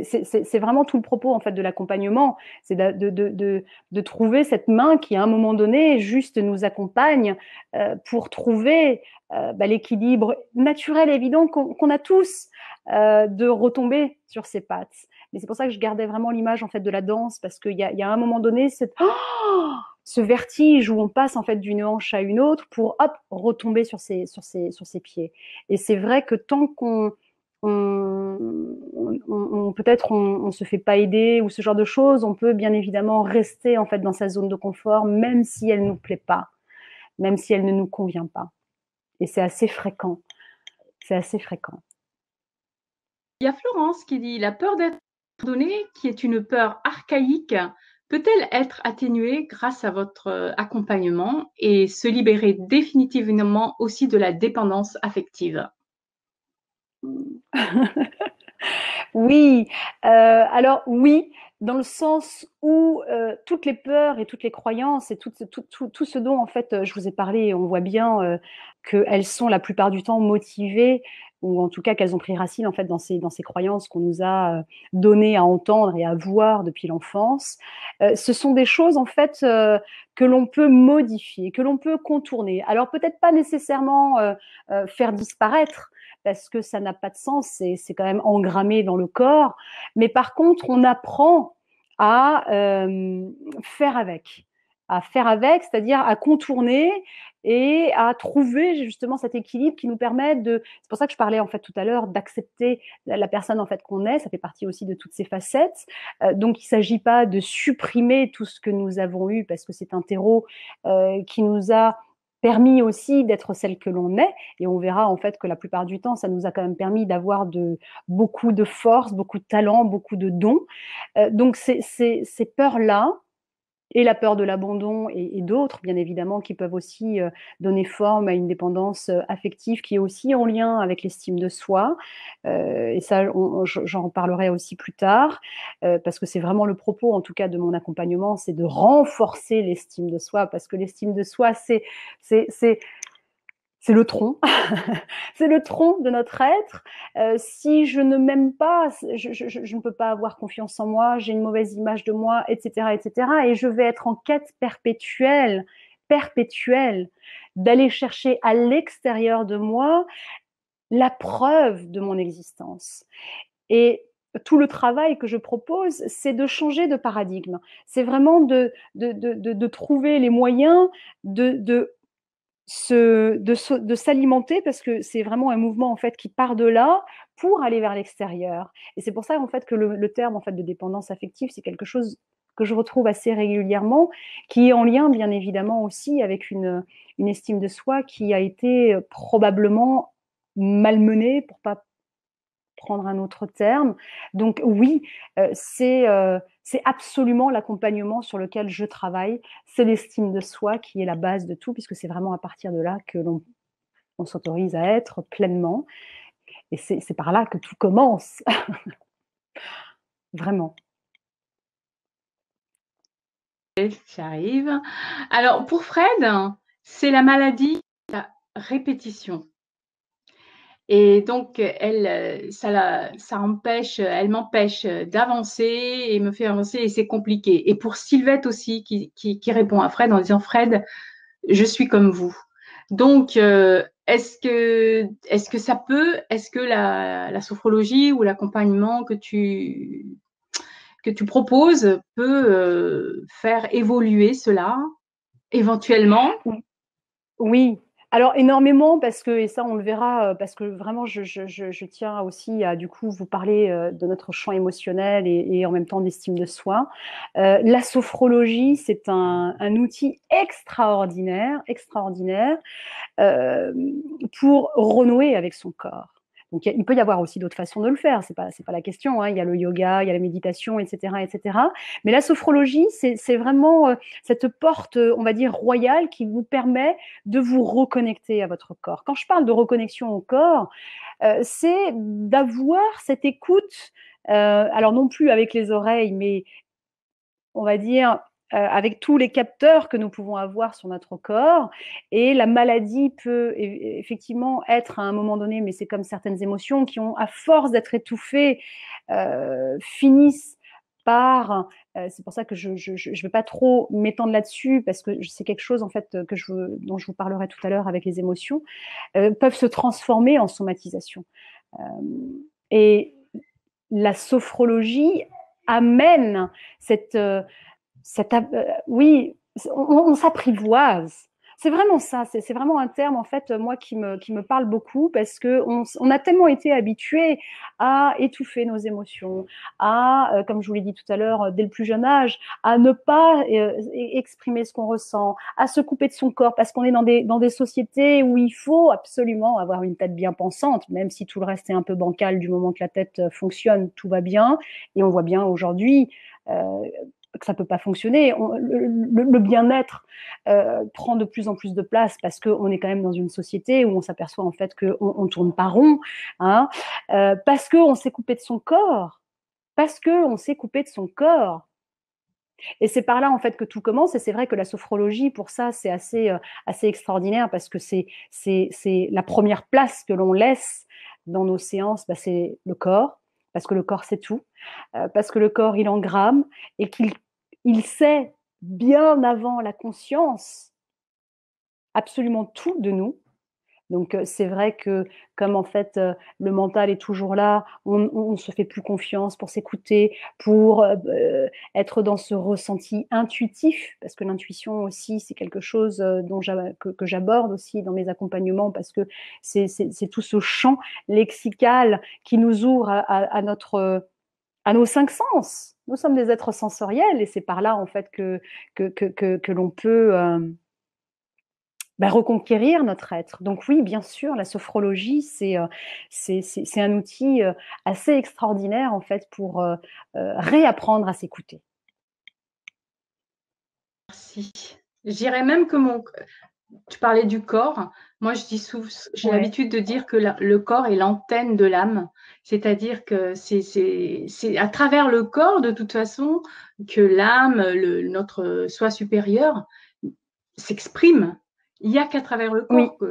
C'est vraiment tout le propos en fait de l'accompagnement, c'est de trouver cette main qui à un moment donné juste nous accompagne pour trouver l'équilibre naturel et évident qu'on a tous de retomber sur ses pattes. Mais c'est pour ça que je gardais vraiment l'image en fait de la danse parce qu'il y a un moment donné ce vertige où on passe en fait d'une hanche à une autre pour hop retomber sur ses pieds. Et c'est vrai que tant qu'on peut-être on se fait pas aider ou ce genre de choses, on peut bien évidemment rester en fait dans sa zone de confort, même si elle nous plaît pas, même si elle ne nous convient pas. Et c'est assez fréquent. C'est assez fréquent. Il y a Florence qui dit: la peur d'être abandonnée, qui est une peur archaïque, peut-elle être atténuée grâce à votre accompagnement et se libérer définitivement aussi de la dépendance affective? Oui, alors oui, dans le sens où toutes les peurs et toutes les croyances et tout ce dont en fait je vous ai parlé, on voit bien qu'elles sont la plupart du temps motivées ou en tout cas qu'elles ont pris racine en fait dans ces croyances qu'on nous a donné à entendre et à voir depuis l'enfance. Ce sont des choses en fait que l'on peut modifier, que l'on peut contourner. Alors peut-être pas nécessairement faire disparaître parce que ça n'a pas de sens, c'est quand même engrammé dans le corps. Mais par contre, on apprend à faire avec, à faire avec, c'est-à-dire à contourner et à trouver justement cet équilibre qui nous permet de… C'est pour ça que je parlais en fait tout à l'heure d'accepter la personne en fait qu'on est, ça fait partie aussi de toutes ces facettes. Donc il ne s'agit pas de supprimer tout ce que nous avons eu parce que c'est un terreau qui nous a permis aussi d'être celle que l'on est, et on verra en fait que la plupart du temps, ça nous a quand même permis d'avoir beaucoup de force, beaucoup de talent, beaucoup de dons. Donc ces peurs-là, et la peur de l'abandon et d'autres, bien évidemment, qui peuvent aussi donner forme à une dépendance affective qui est aussi en lien avec l'estime de soi. Et ça, j'en parlerai aussi plus tard, parce que c'est vraiment le propos, en tout cas, de mon accompagnement, c'est de renforcer l'estime de soi, parce que l'estime de soi, c'est le tronc, c'est le tronc de notre être. Si je ne m'aime pas, je ne peux pas avoir confiance en moi, j'ai une mauvaise image de moi, etc., etc. Et je vais être en quête perpétuelle, perpétuelle, d'aller chercher à l'extérieur de moi la preuve de mon existence. Et tout le travail que je propose, c'est de changer de paradigme. C'est vraiment de trouver les moyens de s'alimenter, parce que c'est vraiment un mouvement en fait qui part de là pour aller vers l'extérieur. Et c'est pour ça en fait que le terme en fait de dépendance affective, c'est quelque chose que je retrouve assez régulièrement, qui est en lien bien évidemment aussi avec une estime de soi qui a été probablement malmenée, pour pas prendre un autre terme. Donc oui, c'est absolument l'accompagnement sur lequel je travaille. C'est l'estime de soi qui est la base de tout, puisque c'est vraiment à partir de là que on s'autorise à être pleinement. Et c'est par là que tout commence. Vraiment. J'arrive. Alors, pour Fred, c'est la maladie de la répétition. Et donc, elle, ça empêche, elle m'empêche d'avancer et me fait avancer et c'est compliqué. Et pour Sylvette aussi, qui répond à Fred en disant, Fred, je suis comme vous. Donc, est-ce que ça peut, est-ce que la sophrologie ou l'accompagnement que tu proposes peut faire évoluer cela éventuellement? Oui, alors énormément, parce que, et ça on le verra, parce que vraiment je tiens aussi à du coup vous parler de notre champ émotionnel et en même temps d'estime de soi. La sophrologie, c'est un outil extraordinaire, extraordinaire, euh, pour renouer avec son corps. Donc, il peut y avoir aussi d'autres façons de le faire, c'est pas la question, hein. Il y a le yoga, il y a la méditation, etc., etc. Mais la sophrologie, c'est vraiment cette porte, on va dire, royale qui vous permet de vous reconnecter à votre corps. Quand je parle de reconnexion au corps, c'est d'avoir cette écoute, alors non plus avec les oreilles, mais on va dire, avec tous les capteurs que nous pouvons avoir sur notre corps. Et la maladie peut effectivement être à un moment donné, mais c'est comme certaines émotions qui ont, à force d'être étouffées, finissent par… c'est pour ça que je ne vais pas trop m'étendre là-dessus, parce que c'est quelque chose en fait dont je vous parlerai tout à l'heure avec les émotions, peuvent se transformer en somatisation. Et la sophrologie amène oui, on s'apprivoise. C'est vraiment ça, c'est vraiment un terme en fait moi qui me parle beaucoup, parce que on a tellement été habitués à étouffer nos émotions, à, comme je vous l'ai dit tout à l'heure, dès le plus jeune âge, à ne pas exprimer ce qu'on ressent, à se couper de son corps, parce qu'on est dans des sociétés où il faut absolument avoir une tête bien pensante, même si tout le reste est un peu bancal. Du moment que la tête fonctionne, tout va bien. Et on voit bien aujourd'hui que ça peut pas fonctionner. Le bien-être prend de plus en plus de place, parce qu'on est quand même dans une société où on s'aperçoit en fait qu'on tourne pas rond, hein, parce qu'on s'est coupé de son corps, parce qu'on s'est coupé de son corps. Et c'est par là en fait que tout commence. Et c'est vrai que la sophrologie, pour ça, c'est assez extraordinaire, parce que c'est la première place que l'on laisse dans nos séances, bah, c'est le corps, parce que le corps c'est tout, parce que le corps il engramme, et qu'il sait bien avant la conscience absolument tout de nous. Donc, c'est vrai que comme en fait, le mental est toujours là, on se fait plus confiance pour s'écouter, pour, être dans ce ressenti intuitif, parce que l'intuition aussi, c'est quelque chose, dont que j'aborde aussi dans mes accompagnements parce que c'est tout ce champ lexical qui nous ouvre à notre, à nos 5 sens. Nous sommes des êtres sensoriels et c'est par là, en fait, que l'on peut, reconquérir notre être. Donc oui, bien sûr, la sophrologie, c'est un outil, assez extraordinaire, en fait, pour, réapprendre à s'écouter. Merci. Je dirais même que tu parlais du corps. Moi, je dis souvent, j'ai Ouais. l'habitude de dire que le corps est l'antenne de l'âme. C'est-à-dire que c'est à travers le corps, de toute façon, que l'âme, notre soi supérieur, s'exprime. Il n'y a qu'à travers le Oui, corps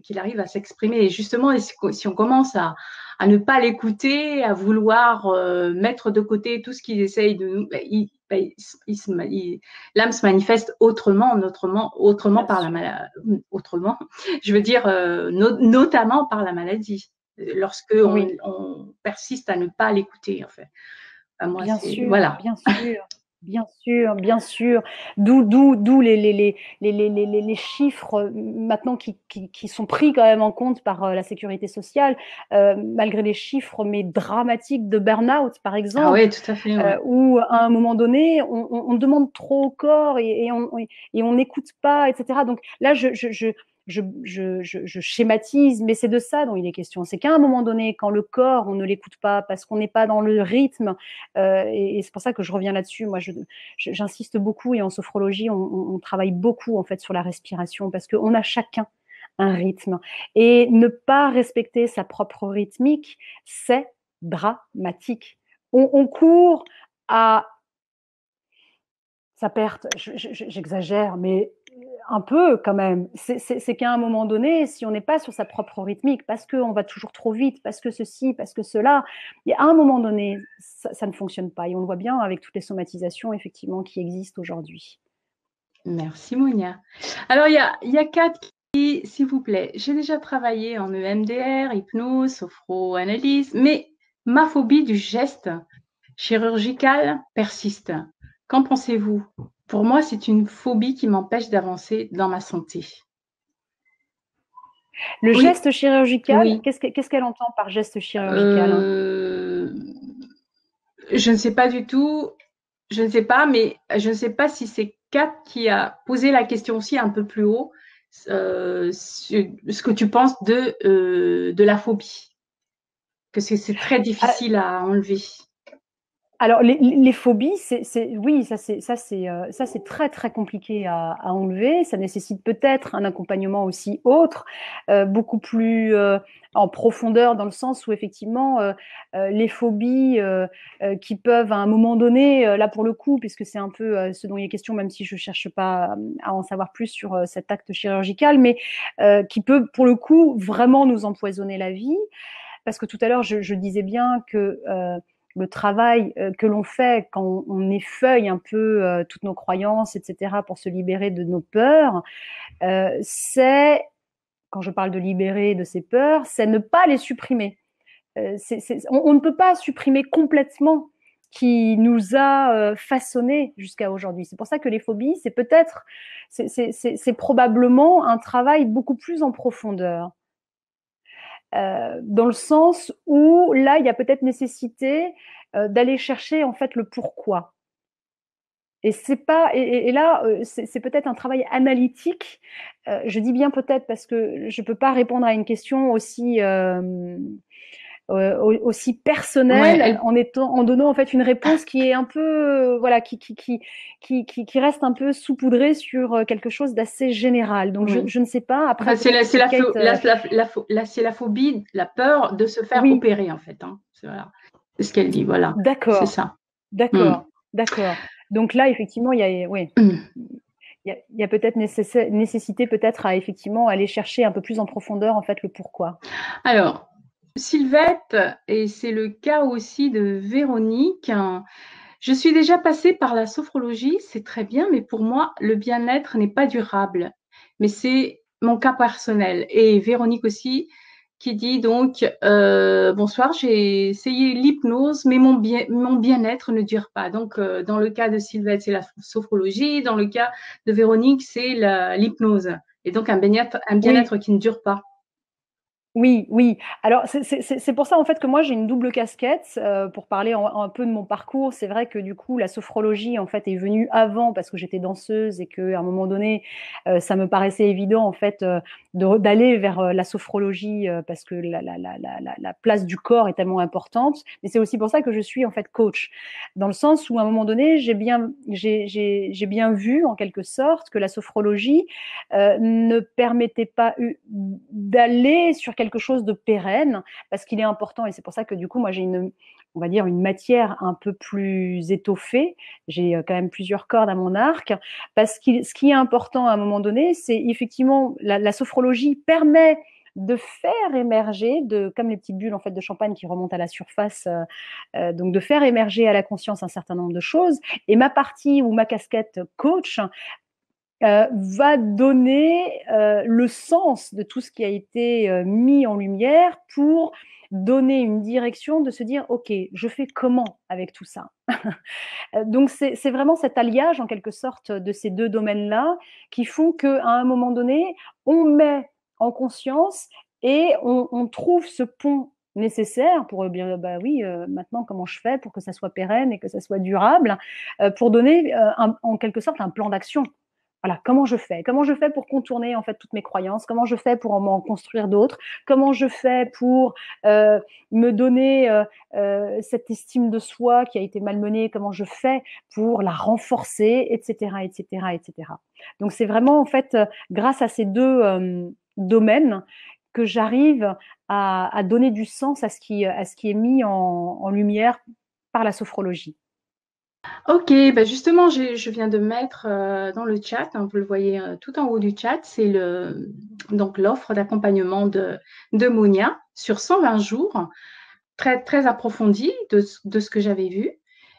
qu'il arrive à s'exprimer. Et justement, si on commence à ne pas l'écouter, à vouloir mettre de côté tout ce qu'il essaye de nous, l'âme se manifeste autrement bien par la sûr. maladie, autrement, je veux dire, notamment par la maladie, lorsque Oui. on persiste à ne pas l'écouter, en fait. Enfin, moi, Bien c'est, sûr, voilà. bien sûr, bien sûr, bien sûr. D'où les chiffres, maintenant qui sont pris quand même en compte par, la sécurité sociale, malgré les chiffres, mais dramatiques de burn-out, par Ah exemple, oui, tout à fait, ouais. où à un moment donné, on demande trop au corps et on n'écoute pas, et cetera. Donc là, je schématise, mais c'est de ça dont il est question. C'est qu'à un moment donné, quand le corps, on ne l'écoute pas parce qu'on n'est pas dans le rythme, et c'est pour ça que je reviens là-dessus. Moi, j'insiste beaucoup et en sophrologie, on travaille beaucoup en fait sur la respiration parce qu'on a chacun un rythme. Et ne pas respecter sa propre rythmique, c'est dramatique. On court à sa perte, j'exagère, mais un peu quand même. C'est qu'à un moment donné, si on n'est pas sur sa propre rythmique, parce qu'on va toujours trop vite, parce que ceci, parce que cela, et à un moment donné, ça ne fonctionne pas. Et on le voit bien avec toutes les somatisations, effectivement, qui existent aujourd'hui. Merci Monia. Alors, il y a quatre qui, s'il vous plaît, j'ai déjà travaillé en EMDR, hypnose, sophro-analyse, mais ma phobie du geste chirurgical persiste. Qu'en pensez-vous? Pour moi, c'est une phobie qui m'empêche d'avancer dans ma santé. Le Oui, geste chirurgical, oui. qu'est-ce qu'elle entend par geste chirurgical? Euh, je ne sais pas du tout, je ne sais pas, mais je ne sais pas si c'est Kat qui a posé la question aussi un peu plus haut, ce que tu penses de la phobie, que c'est très Ah, difficile à enlever. alors les phobies, oui, ça c'est très très compliqué à enlever. Ça nécessite peut-être un accompagnement aussi autre, beaucoup plus en profondeur, dans le sens où effectivement les phobies qui peuvent à un moment donné, là pour le coup, puisque c'est un peu ce dont il est question, même si je cherche pas à en savoir plus sur cet acte chirurgical, mais qui peut pour le coup vraiment nous empoisonner la vie. Parce que tout à l'heure, je disais bien que le travail que l'on fait quand on effeuille un peu toutes nos croyances, etc., pour se libérer de nos peurs, c'est, quand je parle de libérer de ces peurs, c'est ne pas les supprimer. On ne peut pas supprimer complètement qui nous a façonné jusqu'à aujourd'hui. C'est pour ça que les phobies, c'est peut-être, c'est probablement un travail beaucoup plus en profondeur. Dans le sens où là, il y a peut-être nécessité d'aller chercher en fait le pourquoi. Et c'est pas et là c'est peut-être un travail analytique. Je dis bien peut-être parce que je peux pas répondre à une question aussi aussi Ouais, personnelle en donnant en fait une réponse qui est un peu voilà qui reste un peu saupoudrée sur quelque chose d'assez général. Donc oui. je ne sais pas. Enfin, Après peut-être que Kate c'est la phobie, la peur de se faire oui, opérer, en fait, hein. Voilà. C'est ce qu'elle dit, voilà. C'est d'accord. ça. Hmm. D'accord, d'accord. Donc là, effectivement, oui, Hmm. il y a peut-être nécessité peut-être à effectivement aller chercher un peu plus en profondeur en fait le pourquoi. Alors, Sylvette, et c'est le cas aussi de Véronique, hein, je suis déjà passée par la sophrologie, c'est très bien, mais pour moi, le bien-être n'est pas durable. Mais c'est mon cas personnel. Et Véronique aussi, qui dit donc bonsoir, j'ai essayé l'hypnose, mais mon bien-être ne dure pas. Donc, dans le cas de Sylvette, c'est la sophrologie. Dans le cas de Véronique, c'est l'hypnose. Et donc, un Oui. bien-être qui ne dure pas. Oui, oui. Alors c'est pour ça en fait que moi j'ai une double casquette pour parler un peu de mon parcours. C'est vrai que du coup la sophrologie en fait est venue avant parce que j'étais danseuse et que à un moment donné ça me paraissait évident en fait d'aller vers la sophrologie parce que la place du corps est tellement importante. Mais c'est aussi pour ça que je suis en fait coach dans le sens où à un moment donné j'ai bien vu en quelque sorte que la sophrologie ne permettait pas d'aller sur quelque chose de pérenne, parce qu'il est important, et c'est pour ça que du coup, moi, j'ai on va dire, une matière un peu plus étoffée. J'ai quand même plusieurs cordes à mon arc, parce que ce qui est important à un moment donné, c'est effectivement, la sophrologie permet de faire émerger, comme les petites bulles en fait de champagne qui remontent à la surface, donc de faire émerger à la conscience un certain nombre de choses. Et ma partie ou ma casquette coach va donner le sens de tout ce qui a été mis en lumière pour donner une direction de se dire, OK, je fais comment avec tout ça. Donc c'est vraiment cet alliage en quelque sorte de ces deux domaines-là qui font qu'à un moment donné, on met en conscience et on trouve ce pont nécessaire pour dire bah oui maintenant comment je fais pour que ça soit pérenne et que ça soit durable pour donner en quelque sorte un plan d'action. Voilà, comment je fais pour contourner en fait toutes mes croyances, comment je fais pour m'en construire d'autres, comment je fais pour me donner cette estime de soi qui a été malmenée, comment je fais pour la renforcer, etc., etc., etc. Donc c'est vraiment en fait grâce à ces deux domaines que j'arrive à donner du sens à ce qui est mis en lumière par la sophrologie. Ok, bah justement, je viens de mettre dans le chat, hein, vous le voyez tout en haut du chat, c'est donc l'offre d'accompagnement de Monia sur 120 jours, très, très approfondie de ce que j'avais vu.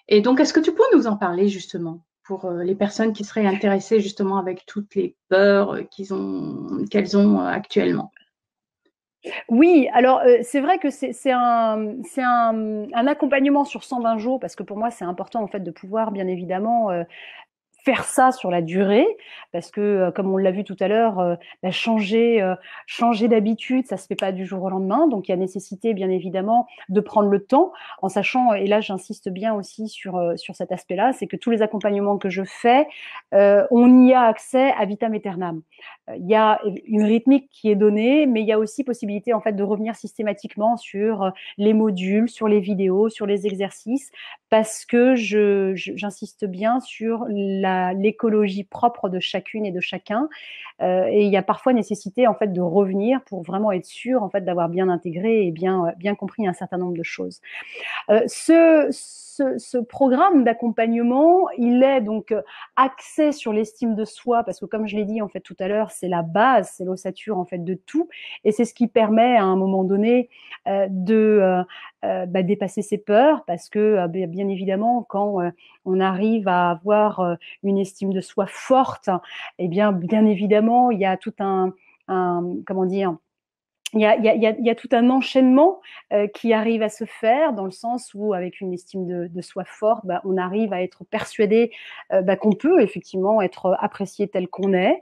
Et donc, est-ce que tu pourrais nous en parler justement pour les personnes qui seraient intéressées justement avec toutes les peurs qu'elles ont actuellement? Oui, alors c'est vrai que c'est un accompagnement sur 120 jours parce que pour moi c'est important en fait de pouvoir bien évidemment faire ça sur la durée, parce que comme on l'a vu tout à l'heure, bah, changer d'habitude, ça se fait pas du jour au lendemain. Donc il y a nécessité, bien évidemment, de prendre le temps, en sachant, et là j'insiste bien aussi sur cet aspect-là, c'est que tous les accompagnements que je fais, on y a accès à vitam aeternam. Il y a une rythmique qui est donnée, mais il y a aussi possibilité en fait de revenir systématiquement sur les modules, sur les vidéos, sur les exercices, parce que j'insiste bien sur l'écologie propre de chacune et de chacun. Et il y a parfois nécessité en fait de revenir pour vraiment être sûr en fait d'avoir bien intégré et bien compris un certain nombre de choses. Ce programme d'accompagnement, il est donc axé sur l'estime de soi parce que comme je l'ai dit en fait tout à l'heure, c'est la base, c'est l'ossature en fait de tout et c'est ce qui permet à un moment donné de dépasser ses peurs parce que bien évidemment quand on arrive à avoir une estime de soi forte, eh bien évidemment il y a tout comment dire, il y a tout un enchaînement qui arrive à se faire dans le sens où, avec une estime de soi forte, bah, on arrive à être persuadé qu'on peut effectivement être apprécié tel qu'on est.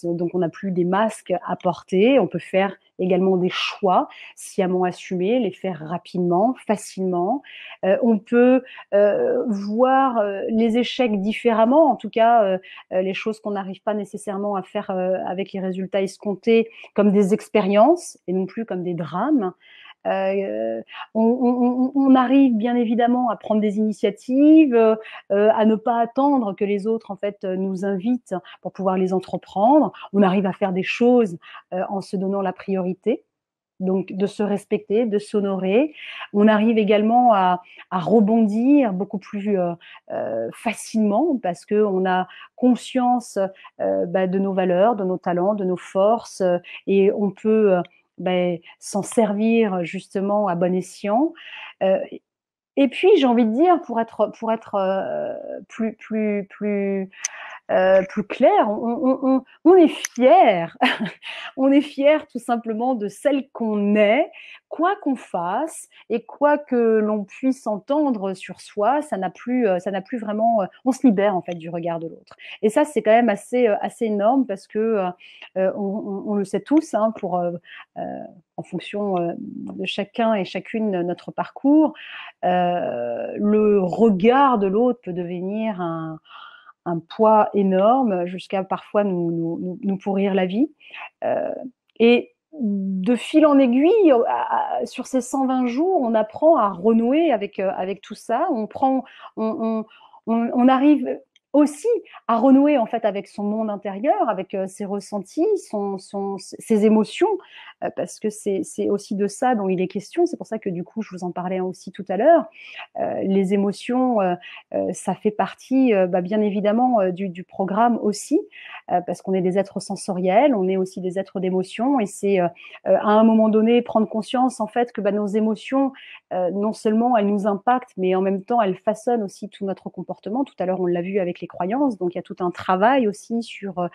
Donc, on n'a plus des masques à porter. On peut faire également des choix sciemment assumés, les faire rapidement, facilement. On peut voir les échecs différemment, en tout cas les choses qu'on n'arrive pas nécessairement à faire avec les résultats escomptés comme des expériences et non plus comme des drames. On arrive bien évidemment à prendre des initiatives, à ne pas attendre que les autres en fait nous invitent pour pouvoir les entreprendre. On arrive à faire des choses en se donnant la priorité. Donc, de se respecter, de s'honorer. On arrive également à rebondir beaucoup plus facilement parce qu'on a conscience de nos valeurs, de nos talents, de nos forces et on peut s'en servir justement à bon escient. Euh, et puis, j'ai envie de dire, pour être plus plus clair. On est fier. On est fier tout simplement de celle qu'on est, quoi qu'on fasse et quoi que l'on puisse entendre sur soi, ça n'a plus vraiment. On se libère en fait du regard de l'autre. Et ça, c'est quand même assez énorme parce que on le sait tous, hein, en fonction de chacun et chacune notre parcours, le regard de l'autre peut devenir un poids énorme jusqu'à parfois nous pourrir la vie. Et de fil en aiguille, sur ces 120 jours, on apprend à renouer avec tout ça. On arrive aussi à renouer en fait avec son monde intérieur, avec ses ressentis, ses émotions, parce que c'est aussi de ça dont il est question. C'est pour ça que du coup, je vous en parlais aussi tout à l'heure. Les émotions, ça fait partie, bien évidemment, du programme aussi, parce qu'on est des êtres sensoriels, on est aussi des êtres d'émotions, et c'est à un moment donné prendre conscience en fait que nos émotions, non seulement elles nous impactent, mais en même temps elles façonnent aussi tout notre comportement. Tout à l'heure, on l'a vu avec les croyances, donc il y a tout un travail aussi sur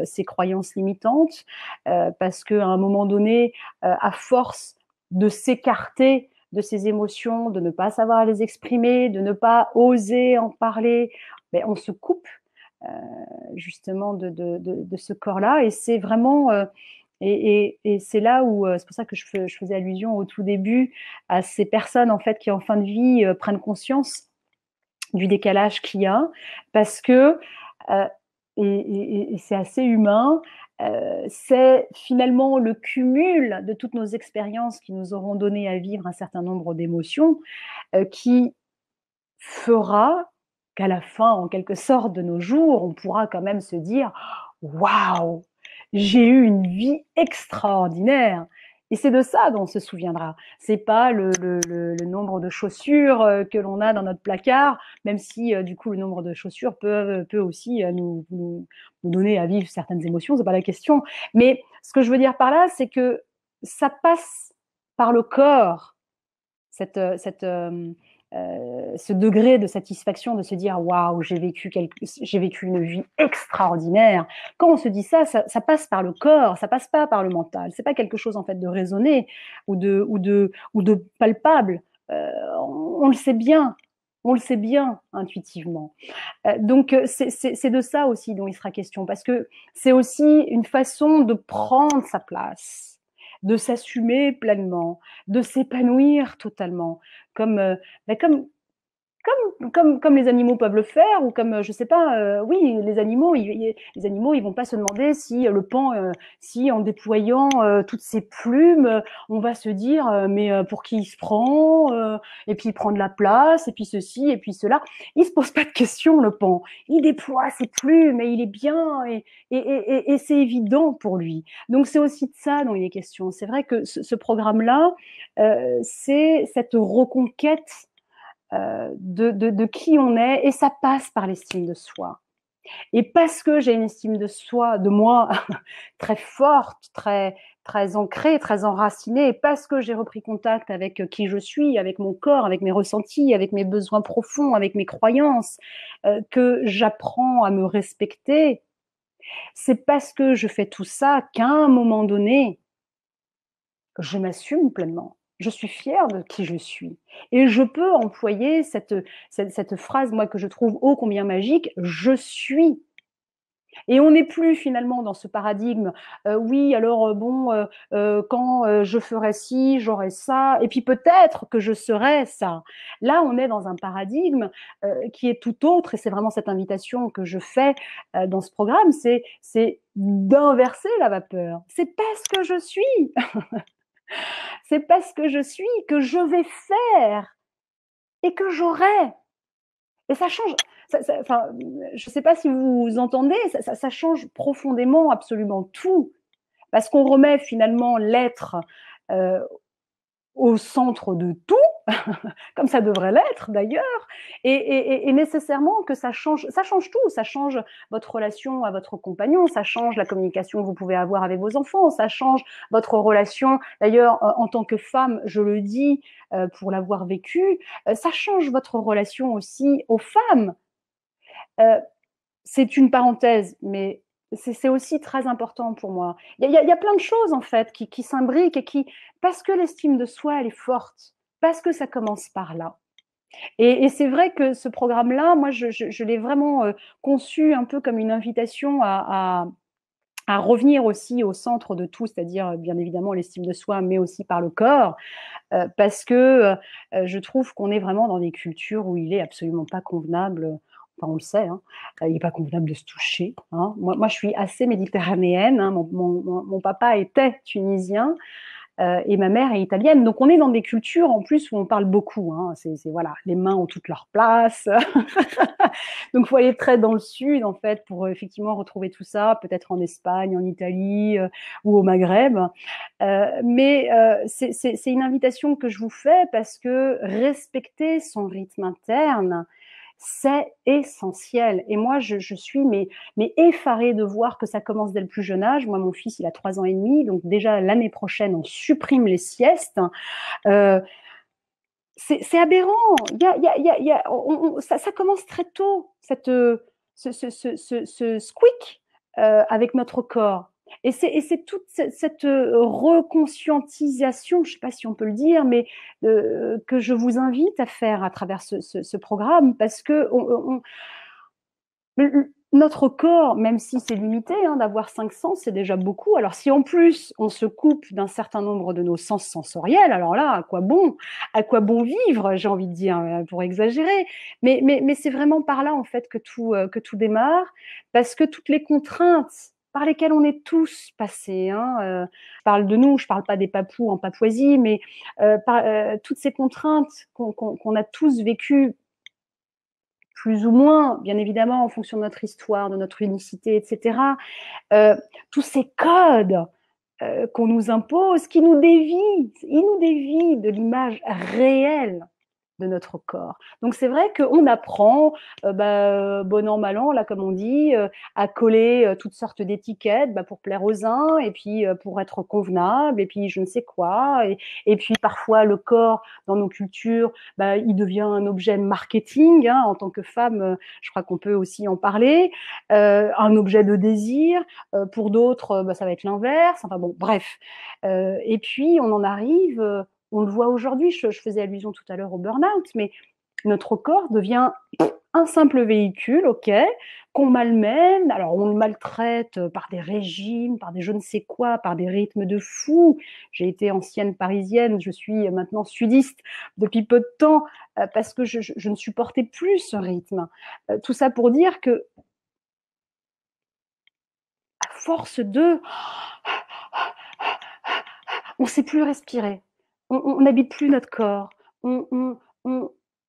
ces croyances limitantes, parce qu'à un moment donné, à force de s'écarter de ces émotions, de ne pas savoir les exprimer, de ne pas oser en parler, on se coupe justement de ce corps-là. Et c'est vraiment... et c'est là où, c'est pour ça que je faisais allusion au tout début à ces personnes en fait qui en fin de vie prennent conscience du décalage qu'il y a, parce que, et c'est assez humain, c'est finalement le cumul de toutes nos expériences qui nous auront donné à vivre un certain nombre d'émotions qui fera qu'à la fin, en quelque sorte, de nos jours, on pourra quand même se dire « Waouh, j'ai eu une vie extraordinaire !» Et c'est de ça dont on se souviendra. C'est pas le nombre de chaussures que l'on a dans notre placard, même si du coup le nombre de chaussures peut aussi nous donner à vivre certaines émotions, c'est pas la question. Mais ce que je veux dire par là, c'est que ça passe par le corps, ce degré de satisfaction de se dire waouh, j'ai vécu une vie extraordinaire. Quand on se dit ça, ça passe par le corps, ça passe pas par le mental. C'est pas quelque chose en fait de raisonné ou de palpable. On le sait bien. On le sait bien intuitivement. Donc c'est de ça aussi dont il sera question, parce que c'est aussi une façon de prendre sa place, de s'assumer pleinement, de s'épanouir totalement, comme, comme, comme les animaux peuvent le faire, ou comme, je sais pas, oui, les animaux, ils vont pas se demander si le pan, si en déployant toutes ses plumes, on va se dire, mais pour qui il se prend, et puis il prend de la place, et puis ceci, et puis cela. Il se pose pas de questions, le pan. Il déploie ses plumes, et il est bien, et c'est évident pour lui. Donc c'est aussi de ça dont il est question. C'est vrai que ce programme-là, c'est cette reconquête de qui on est, et ça passe par l'estime de soi. Et parce que j'ai une estime de soi, de moi, très forte, très ancrée, très enracinée, et parce que j'ai repris contact avec qui je suis, avec mon corps, avec mes ressentis, avec mes besoins profonds, avec mes croyances, que j'apprends à me respecter, c'est parce que je fais tout ça qu'à un moment donné, je m'assume pleinement. Je suis fière de qui je suis. Et je peux employer cette phrase, moi, que je trouve ô combien magique, je suis. Et on n'est plus finalement dans ce paradigme, oui, alors bon, quand je ferai ci, j'aurai ça, et puis peut-être que je serai ça. Là, on est dans un paradigme qui est tout autre, et c'est vraiment cette invitation que je fais dans ce programme, c'est d'inverser la vapeur. C'est parce que je suis. C'est parce que je suis que je vais faire et que j'aurai. Et ça change. Enfin, je ne sais pas si vous entendez, ça change profondément absolument tout. Parce qu'on remet finalement l'être au centre de tout, comme ça devrait l'être d'ailleurs, et nécessairement que ça change tout, ça change votre relation à votre compagnon, ça change la communication que vous pouvez avoir avec vos enfants, ça change votre relation, d'ailleurs en tant que femme, je le dis pour l'avoir vécu, ça change votre relation aussi aux femmes. c'est une parenthèse, mais c'est aussi très important pour moi. Il y a plein de choses, en fait, qui s'imbriquent et parce que l'estime de soi, elle est forte, parce que ça commence par là. Et c'est vrai que ce programme-là, moi, je l'ai vraiment conçu un peu comme une invitation à revenir aussi au centre de tout, c'est-à-dire bien évidemment l'estime de soi, mais aussi par le corps, parce que je trouve qu'on est vraiment dans des cultures où il est absolument pas convenable, enfin on le sait, hein, il n'est pas convenable de se toucher. Hein. Moi, je suis assez méditerranéenne, hein, mon papa était tunisien, et ma mère est italienne. Donc on est dans des cultures en plus où on parle beaucoup. Hein. Voilà, les mains ont toute leur place. Donc il faut aller très dans le sud en fait pour effectivement retrouver tout ça, peut-être en Espagne, en Italie ou au Maghreb. Mais c'est une invitation que je vous fais parce que respecter son rythme interne, c'est essentiel. Et moi, je suis mais effarée de voir que ça commence dès le plus jeune âge. Moi, mon fils, il a 3 ans et demi, donc déjà l'année prochaine, on supprime les siestes. Euh, c'est aberrant. Ça commence très tôt, ce squeak avec notre corps. Et c'est toute cette reconscientisation, je ne sais pas si on peut le dire, mais que je vous invite à faire à travers ce programme, parce que notre corps, même si c'est limité, hein, d'avoir 5 sens, c'est déjà beaucoup. Alors si en plus on se coupe d'un certain nombre de nos sens sensoriels, alors là, à quoi bon vivre, j'ai envie de dire, pour exagérer. Mais c'est vraiment par là en fait que tout démarre, parce que toutes les contraintes par lesquelles on est tous passés, hein, je parle de nous, je parle pas des Papous en Papouasie, mais toutes ces contraintes qu'on a tous vécues plus ou moins, bien évidemment, en fonction de notre histoire, de notre unicité, etc. Tous ces codes qu'on nous impose, ils nous dévient de l'image réelle de notre corps. Donc c'est vrai qu'on apprend, bon an, mal an, là comme on dit, à coller toutes sortes d'étiquettes pour plaire aux uns, et puis pour être convenable, et puis je ne sais quoi. Et puis parfois le corps, dans nos cultures, il devient un objet marketing. Hein, en tant que femme, je crois qu'on peut aussi en parler. Un objet de désir. Pour d'autres, ça va être l'inverse. Enfin bon, bref. Et puis on en arrive on le voit aujourd'hui, je faisais allusion tout à l'heure au burn-out, mais notre corps devient un simple véhicule, ok, qu'on malmène. Alors on le maltraite par des régimes, par des je ne sais quoi, par des rythmes de fou. J'ai été ancienne parisienne, je suis maintenant sudiste depuis peu de temps parce que je ne supportais plus ce rythme. Tout ça pour dire que à force de, on ne sait plus respirer, on n'habite plus notre corps, on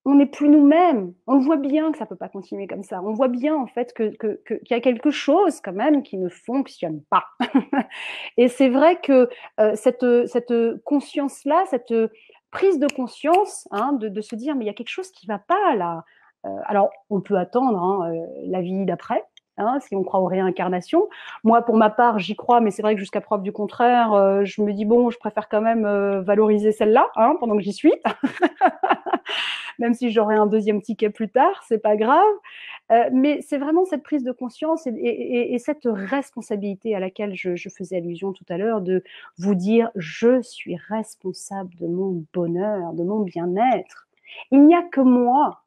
n'est plus nous-mêmes. On voit bien que ça ne peut pas continuer comme ça. On voit bien en fait qu'il y a quelque chose quand même qui ne fonctionne pas. Et c'est vrai que cette conscience-là, cette prise de conscience, hein, de se dire mais il y a quelque chose qui ne va pas là. Alors on peut attendre hein, la vie d'après. Hein, si on croit aux réincarnations. Moi, pour ma part, j'y crois, mais c'est vrai que jusqu'à preuve du contraire, je me dis, bon, je préfère quand même valoriser celle-là, hein, pendant que j'y suis. Même si j'aurai un deuxième ticket plus tard, c'est pas grave. Mais c'est vraiment cette prise de conscience et cette responsabilité à laquelle je faisais allusion tout à l'heure, de vous dire, je suis responsable de mon bonheur, de mon bien-être. Il n'y a que moi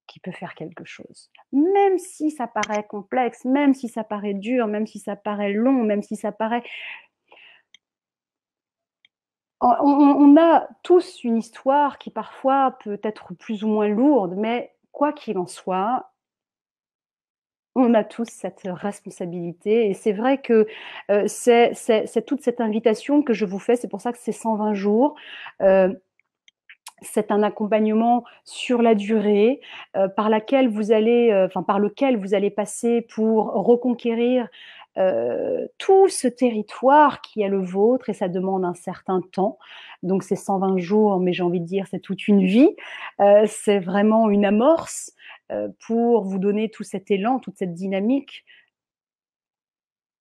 qui peut faire quelque chose. Même si ça paraît complexe, même si ça paraît dur, même si ça paraît long, même si ça paraît... On a tous une histoire qui parfois peut être plus ou moins lourde, mais quoi qu'il en soit, on a tous cette responsabilité. Et c'est vrai que c'est toute cette invitation que je vous fais, c'est pour ça que c'est 120 jours. C'est un accompagnement sur la durée par lequel vous allez passer pour reconquérir tout ce territoire qui est le vôtre, et ça demande un certain temps. Donc c'est 120 jours, mais j'ai envie de dire c'est toute une vie. C'est vraiment une amorce pour vous donner tout cet élan, toute cette dynamique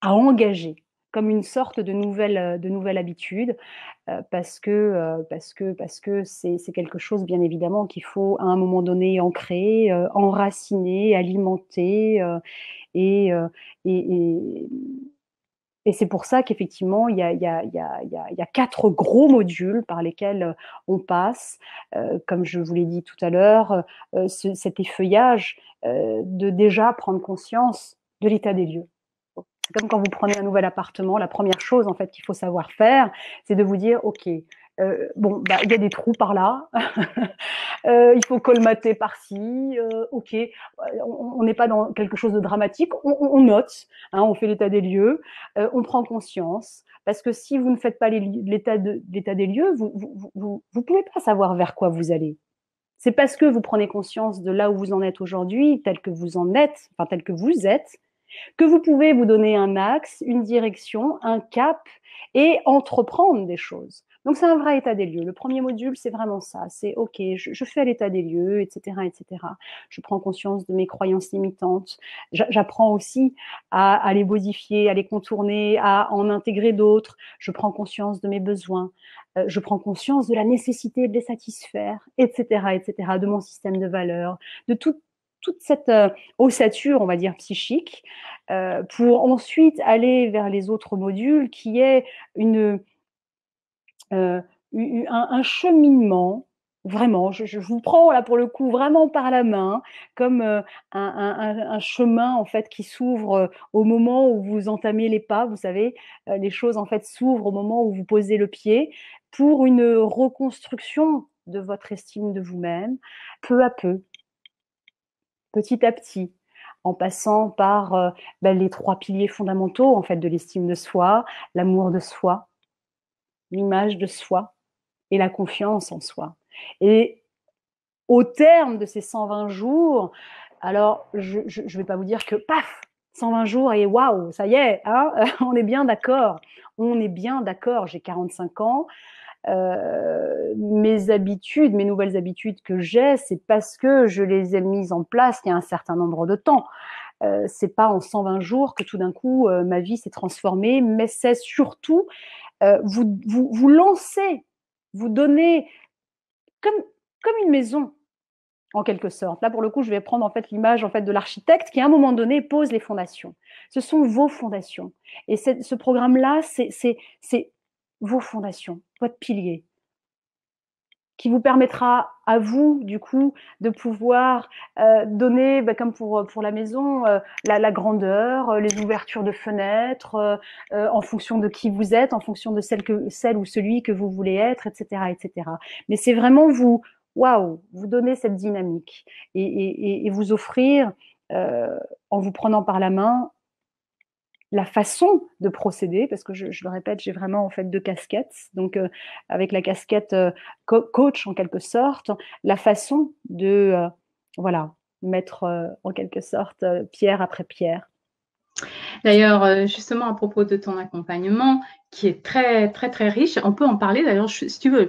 à engager. comme une sorte de nouvelle habitude, parce que c'est quelque chose, bien évidemment, qu'il faut à un moment donné ancrer, enraciner, alimenter, et, euh, et, et c'est pour ça qu'effectivement, il y a 4 gros modules par lesquels on passe, comme je vous l'ai dit tout à l'heure, cet effeuillage, de déjà prendre conscience de l'état des lieux. C'est comme quand vous prenez un nouvel appartement, la première chose en fait qu'il faut savoir faire, c'est de vous dire, ok, bon, bah, il y a des trous par là, il faut colmater par-ci, ok, on n'est pas dans quelque chose de dramatique, on note, hein, on fait l'état des lieux, on prend conscience, parce que si vous ne faites pas l'état des lieux, vous pouvez pas savoir vers quoi vous allez. C'est parce que vous prenez conscience de là où vous en êtes aujourd'hui, tel que vous en êtes, enfin tel que vous êtes, que vous pouvez vous donner un axe, une direction, un cap et entreprendre des choses. Donc c'est un vrai état des lieux. Le premier module, c'est vraiment ça. C'est OK, je fais l'état des lieux, etc., etc. Je prends conscience de mes croyances limitantes. J'apprends aussi à les modifier, à les contourner, à en intégrer d'autres. Je prends conscience de mes besoins. Je prends conscience de la nécessité de les satisfaire, etc., etc., de mon système de valeurs, de toute cette ossature, on va dire, psychique, pour ensuite aller vers les autres modules qui est un cheminement, vraiment, je vous prends là pour le coup vraiment par la main, comme un chemin en fait qui s'ouvre au moment où vous entamez les pas, vous savez, les choses en fait s'ouvrent au moment où vous posez le pied pour une reconstruction de votre estime de vous-même, peu à peu, petit à petit, en passant par les 3 piliers fondamentaux en fait de l'estime de soi, l'amour de soi, l'image de soi et la confiance en soi. Et au terme de ces 120 jours, alors je ne vais pas vous dire que paf, 120 jours et waouh, ça y est, hein, on est bien d'accord. On est bien d'accord, j'ai 45 ans. Mes habitudes, mes nouvelles habitudes que j'ai, c'est parce que je les ai mises en place il y a un certain nombre de temps. C'est pas en 120 jours que tout d'un coup ma vie s'est transformée, mais c'est surtout vous lancer, vous donner comme, comme une maison en quelque sorte. Là, pour le coup, je vais prendre en fait l'image en fait de l'architecte qui, à un moment donné, pose les fondations. Ce sont vos fondations. Et ce programme-là, c'est vos fondations, votre pilier, qui vous permettra à vous, du coup, de pouvoir donner, comme pour la maison, la grandeur, les ouvertures de fenêtres, en fonction de qui vous êtes, en fonction de celle ou celui que vous voulez être, etc., etc. Mais c'est vraiment waouh, vous donner cette dynamique et vous offrir, en vous prenant par la main, la façon de procéder, parce que je le répète, j'ai vraiment en fait 2 casquettes. Donc, avec la casquette coach en quelque sorte, la façon de voilà, mettre en quelque sorte pierre après pierre. D'ailleurs, justement à propos de ton accompagnement, qui est très, très, très riche, on peut en parler d'ailleurs, si tu veux.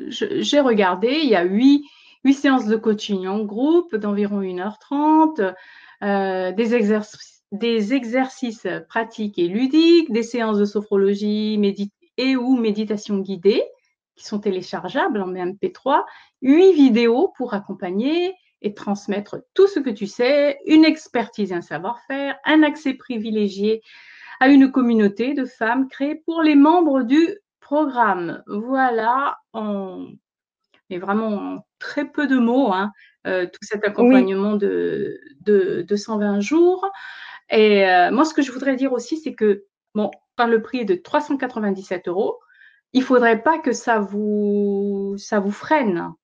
J'ai regardé, il y a 8 séances de coaching en groupe d'environ 1h30, des exercices pratiques et ludiques, des séances de sophrologie et ou méditation guidée qui sont téléchargeables en MP3, 8 vidéos pour accompagner et transmettre tout ce que tu sais, une expertise et un savoir-faire, un accès privilégié à une communauté de femmes créée pour les membres du programme. Voilà, mais vraiment en très peu de mots, hein, tout cet Oui, accompagnement de 120 jours. Et moi, ce que je voudrais dire aussi, c'est que, bon, par le prix de 397 €, il ne faudrait pas que ça vous freine,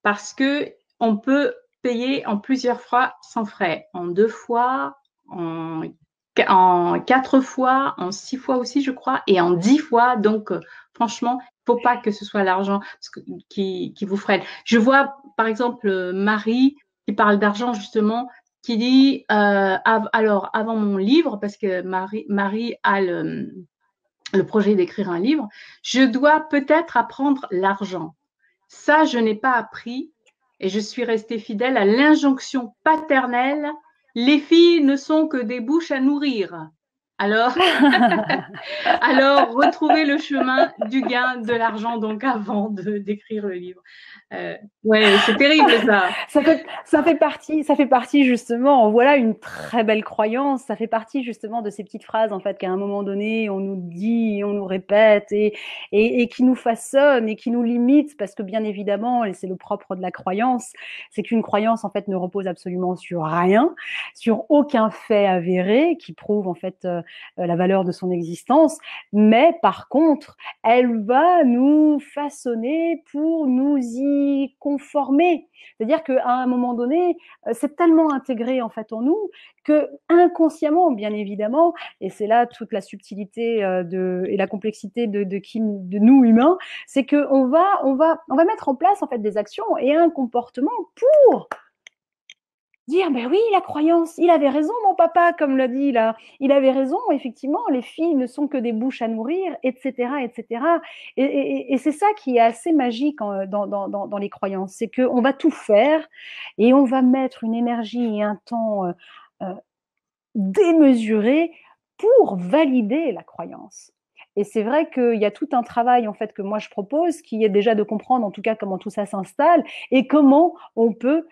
parce qu'on peut payer en plusieurs fois sans frais, en 2 fois, en 4 fois, en 6 fois aussi, je crois, et en 10 fois. Donc, franchement, il ne faut pas que ce soit l'argent qui vous freine. Je vois, par exemple, Marie qui parle d'argent, justement, qui dit, alors, avant mon livre, parce que Marie a le projet d'écrire un livre, je dois peut-être apprendre l'argent. Ça, je n'ai pas appris et je suis restée fidèle à l'injonction paternelle. Les filles ne sont que des bouches à nourrir. Alors, alors retrouvez le chemin du gain de l'argent, donc avant d'écrire le livre. Ouais, c'est terrible ça. Ça fait partie justement, voilà une très belle croyance, ça fait partie justement de ces petites phrases en fait qu'à un moment donné on nous dit, on nous répète et qui nous façonnent et qui nous limitent parce que bien évidemment, et c'est le propre de la croyance, c'est qu'une croyance en fait ne repose absolument sur rien, sur aucun fait avéré qui prouve en fait la valeur de son existence, mais par contre, elle va nous façonner pour nous y conformer. C'est-à-dire qu'à un moment donné, c'est tellement intégré en fait en nous que inconsciemment, bien évidemment, et c'est là toute la subtilité et la complexité de nous humains, c'est qu'on va mettre en place en fait des actions et un comportement pour dire ben oui, la croyance, il avait raison mon papa, comme l'a dit là, il avait raison, effectivement, les filles ne sont que des bouches à nourrir, etc. etc. Et c'est ça qui est assez magique dans les croyances, c'est qu'on va tout faire et on va mettre une énergie et un temps euh, démesuré pour valider la croyance. Et c'est vrai qu'il y a tout un travail en fait que moi je propose, qui est déjà de comprendre en tout cas comment tout ça s'installe et comment on peut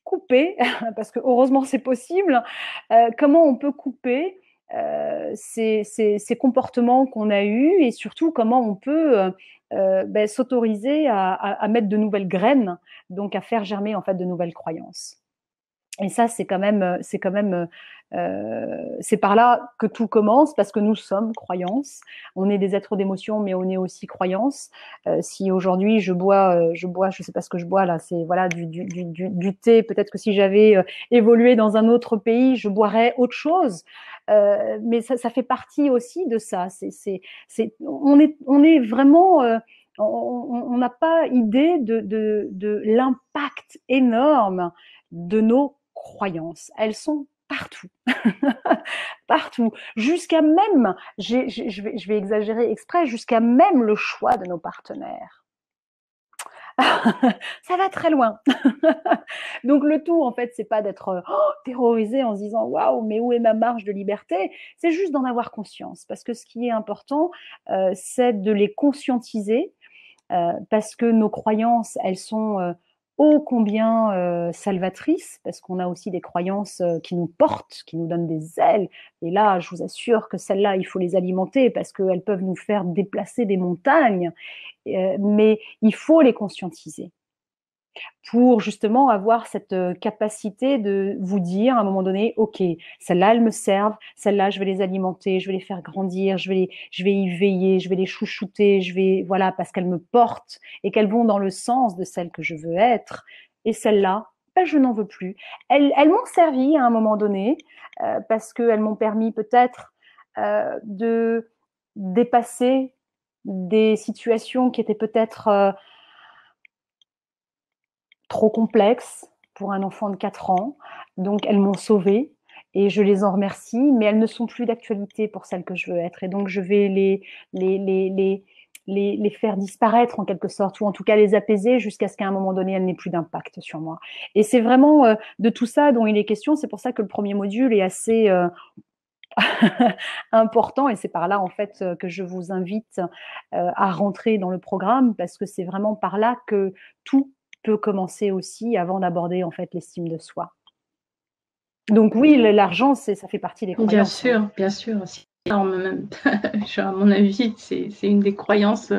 couper, parce que heureusement c'est possible, comment on peut couper ces comportements qu'on a eus et surtout comment on peut s'autoriser à mettre de nouvelles graines, donc à faire germer en fait de nouvelles croyances. Et ça, c'est c'est par là que tout commence parce que nous sommes croyances. On est des êtres d'émotion, mais on est aussi croyances. Si aujourd'hui je bois, je sais pas ce que je bois là, c'est voilà du thé. Peut-être que si j'avais évolué dans un autre pays, je boirais autre chose. Mais ça fait partie aussi de ça. On est vraiment on n'a pas idée de l'impact énorme de nos croyances. Elles sont partout. Partout. Jusqu'à même, je vais exagérer exprès, jusqu'à même le choix de nos partenaires. Ça va très loin. Donc le tout, en fait, c'est pas d'être terrorisé en se disant waouh, mais où est ma marge de liberté? C'est juste d'en avoir conscience, parce que ce qui est important, c'est de les conscientiser, parce que nos croyances, elles sont ô combien salvatrices, parce qu'on a aussi des croyances qui nous portent, qui nous donnent des ailes. Et là, je vous assure que celles-là, il faut les alimenter parce qu'elles peuvent nous faire déplacer des montagnes. Mais il faut les conscientiser pour justement avoir cette capacité de vous dire à un moment donné, ok, celles-là, elles me servent, celles-là, je vais les alimenter, je vais les faire grandir, je vais y veiller, je vais les chouchouter, voilà, parce qu'elles me portent et qu'elles vont dans le sens de celles que je veux être. Et celles-là, ben, je n'en veux plus. Elles m'ont servi à un moment donné parce qu'elles m'ont permis peut-être de dépasser des situations qui étaient peut-être trop complexes pour un enfant de 4 ans. Donc, elles m'ont sauvée et je les en remercie, mais elles ne sont plus d'actualité pour celles que je veux être. Et donc, je vais les faire disparaître en quelque sorte, ou en tout cas les apaiser jusqu'à ce qu'à un moment donné, elles n'aient plus d'impact sur moi. Et c'est vraiment de tout ça dont il est question. C'est pour ça que le premier module est assez important et c'est par là en fait que je vous invite à rentrer dans le programme parce que c'est vraiment par là que tout peut commencer aussi avant d'aborder en fait l'estime de soi. Donc oui, l'argent, ça fait partie des croyances. Bien sûr. Même, à mon avis, c'est une des croyances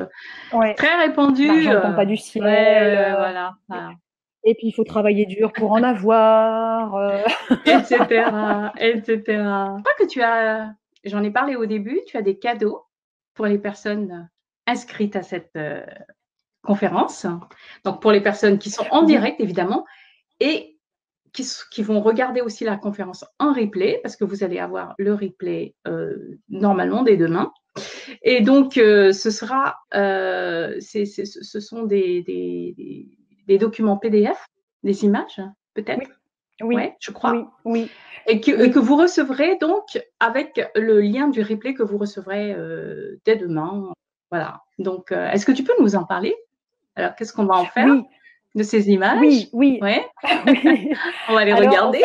très répandues. L'argent ne tombe pas du ciel. Voilà. Et puis, il faut travailler dur pour en avoir. Etc. Je crois que j'en ai parlé au début, tu as des cadeaux pour les personnes inscrites à cette conférence. Donc, pour les personnes qui sont en direct, évidemment, et qui vont regarder aussi la conférence en replay, parce que vous allez avoir le replay normalement dès demain. Et donc, ce sont des documents PDF, des images, peut-être. Oui, ouais, je crois. Oui. Et que vous recevrez donc avec le lien du replay que vous recevrez dès demain. Voilà. Donc, est-ce que tu peux nous en parler? Alors, qu'est-ce qu'on va en faire de ces images? Oui. Ouais. Oui. On va les Alors en regarder.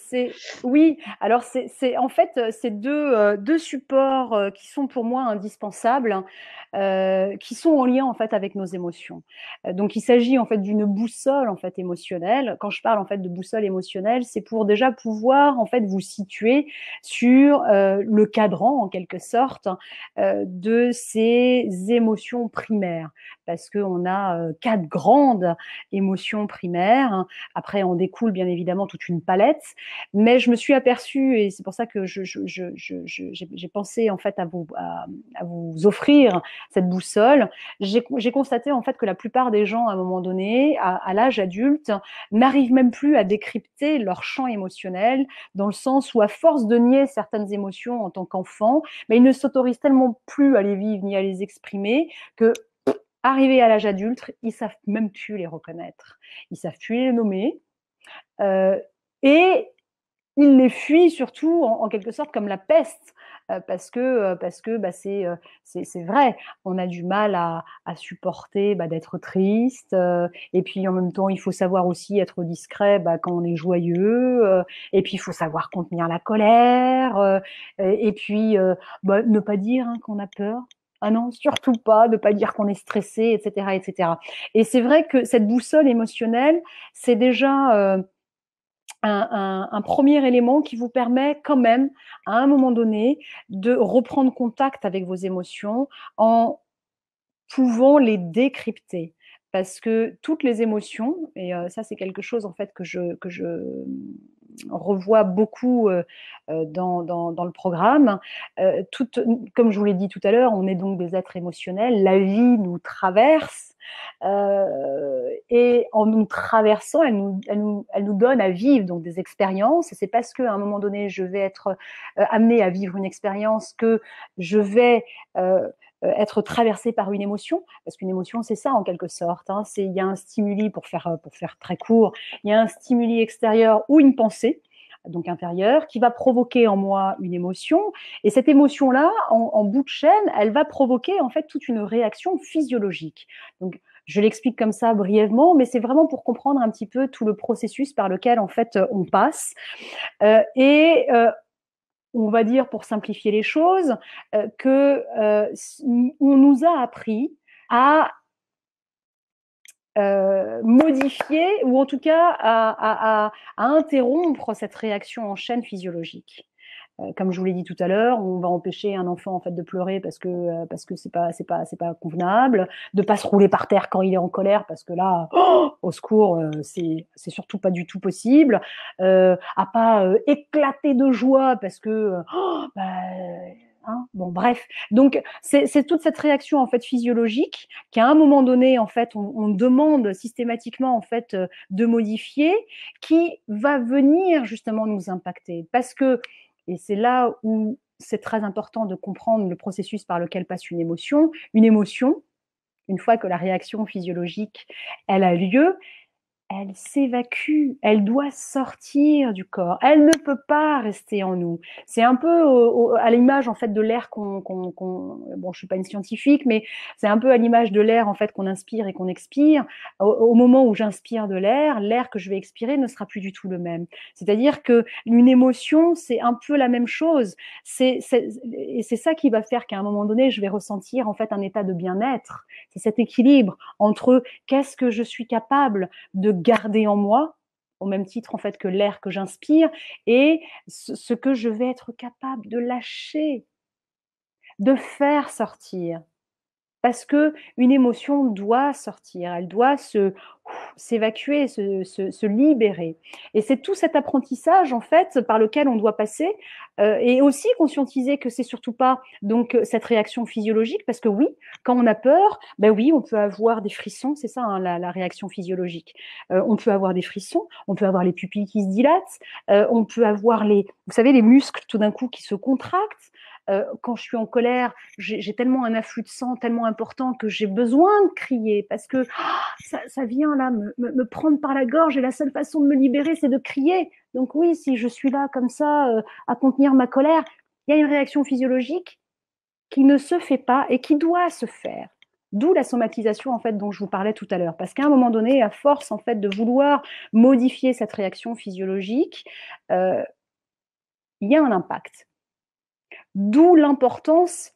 fait, oui, alors c'est en fait, c'est deux supports, qui sont pour moi indispensables, qui sont en lien en fait avec nos émotions. Donc il s'agit en fait d'une boussole en fait émotionnelle. Quand je parle en fait de boussole émotionnelle, c'est pour déjà pouvoir en fait vous situer sur, le cadran en quelque sorte, de ces émotions primaires. Parce qu'on a, 4 grandes émotions primaires. Après, on découle bien évidemment toute une palette, mais je me suis aperçue, et c'est pour ça que j'ai pensé en fait à vous offrir cette boussole. J'ai constaté en fait que la plupart des gens, à un moment donné, à l'âge adulte, n'arrivent même plus à décrypter leur champ émotionnel, dans le sens où, à force de nier certaines émotions en tant qu'enfant, mais ils ne s'autorisent tellement plus à les vivre ni à les exprimer que, arrivés à l'âge adulte, ils savent même plus les reconnaître. Ils savent plus les nommer, et ils les fuient surtout en quelque sorte comme la peste, parce que bah, c'est vrai, on a du mal à supporter bah, d'être triste, et puis en même temps il faut savoir aussi être discret bah, quand on est joyeux, et puis il faut savoir contenir la colère, et puis bah, ne pas dire hein, qu'on a peur. Ah non, surtout pas, ne pas dire qu'on est stressé, etc., etc. Et c'est vrai que cette boussole émotionnelle, c'est déjà un premier élément qui vous permet quand même, à un moment donné, de reprendre contact avec vos émotions en pouvant les décrypter. Parce que toutes les émotions, et ça c'est quelque chose en fait que je revois beaucoup dans le programme, comme je vous l'ai dit tout à l'heure, on est donc des êtres émotionnels, la vie nous traverse, et en nous traversant, elle nous donne à vivre donc des expériences. Et c'est parce qu'à un moment donné, je vais être amenée à vivre une expérience que je vais être traversée par une émotion, parce qu'une émotion, c'est ça en quelque sorte. Hein, il y a un stimuli, pour faire très court, il y a un stimuli extérieur ou une pensée, donc intérieure, qui va provoquer en moi une émotion. Et cette émotion-là, en bout de chaîne, elle va provoquer en fait toute une réaction physiologique. Donc, je l'explique comme ça brièvement, mais c'est vraiment pour comprendre un petit peu tout le processus par lequel en fait on passe. Et on va dire, pour simplifier les choses, que on nous a appris à modifier, ou en tout cas à interrompre cette réaction en chaîne physiologique. Comme je vous l'ai dit tout à l'heure, on va empêcher un enfant en fait de pleurer parce que c'est pas convenable, de pas se rouler par terre quand il est en colère, parce que là, oh, au secours, c'est surtout pas du tout possible, à pas éclater de joie parce que oh, bah, hein, bon bref, donc c'est toute cette réaction en fait physiologique qu'à un moment donné en fait on demande systématiquement en fait de modifier, qui va venir justement nous impacter, parce que, et c'est là où c'est très important de comprendre le processus par lequel passe une émotion. Une émotion, une fois que la réaction physiologique elle a lieu, elle s'évacue, elle doit sortir du corps, elle ne peut pas rester en nous. C'est un peu à l'image en fait de l'air bon, je suis pas une scientifique, mais c'est un peu à l'image de l'air en fait qu'on inspire et qu'on expire. Au moment où j'inspire de l'air que je vais expirer ne sera plus du tout le même. C'est-à-dire que une émotion, c'est un peu la même chose. Et c'est ça qui va faire qu'à un moment donné, je vais ressentir en fait un état de bien-être. C'est cet équilibre entre qu'est-ce que je suis capable de garder en moi, au même titre en fait que l'air que j'inspire, et ce que je vais être capable de lâcher, de faire sortir. Parce que une émotion doit sortir, elle doit s'évacuer, se libérer. Et c'est tout cet apprentissage en fait par lequel on doit passer, et aussi conscientiser que c'est surtout pas donc cette réaction physiologique, parce que oui, quand on a peur, ben oui, on peut avoir des frissons, c'est ça hein, la réaction physiologique. On peut avoir des frissons, on peut avoir les pupilles qui se dilatent, on peut avoir vous savez, les muscles tout d'un coup qui se contractent. Quand je suis en colère, j'ai tellement un afflux de sang tellement important que j'ai besoin de crier, parce que ça vient là me prendre par la gorge, et la seule façon de me libérer, c'est de crier. Donc oui, si je suis là comme ça à contenir ma colère, il y a une réaction physiologique qui ne se fait pas et qui doit se faire. D'où la somatisation en fait dont je vous parlais tout à l'heure, parce qu'à un moment donné, à force en fait de vouloir modifier cette réaction physiologique, il y a un impact. D'où l'importance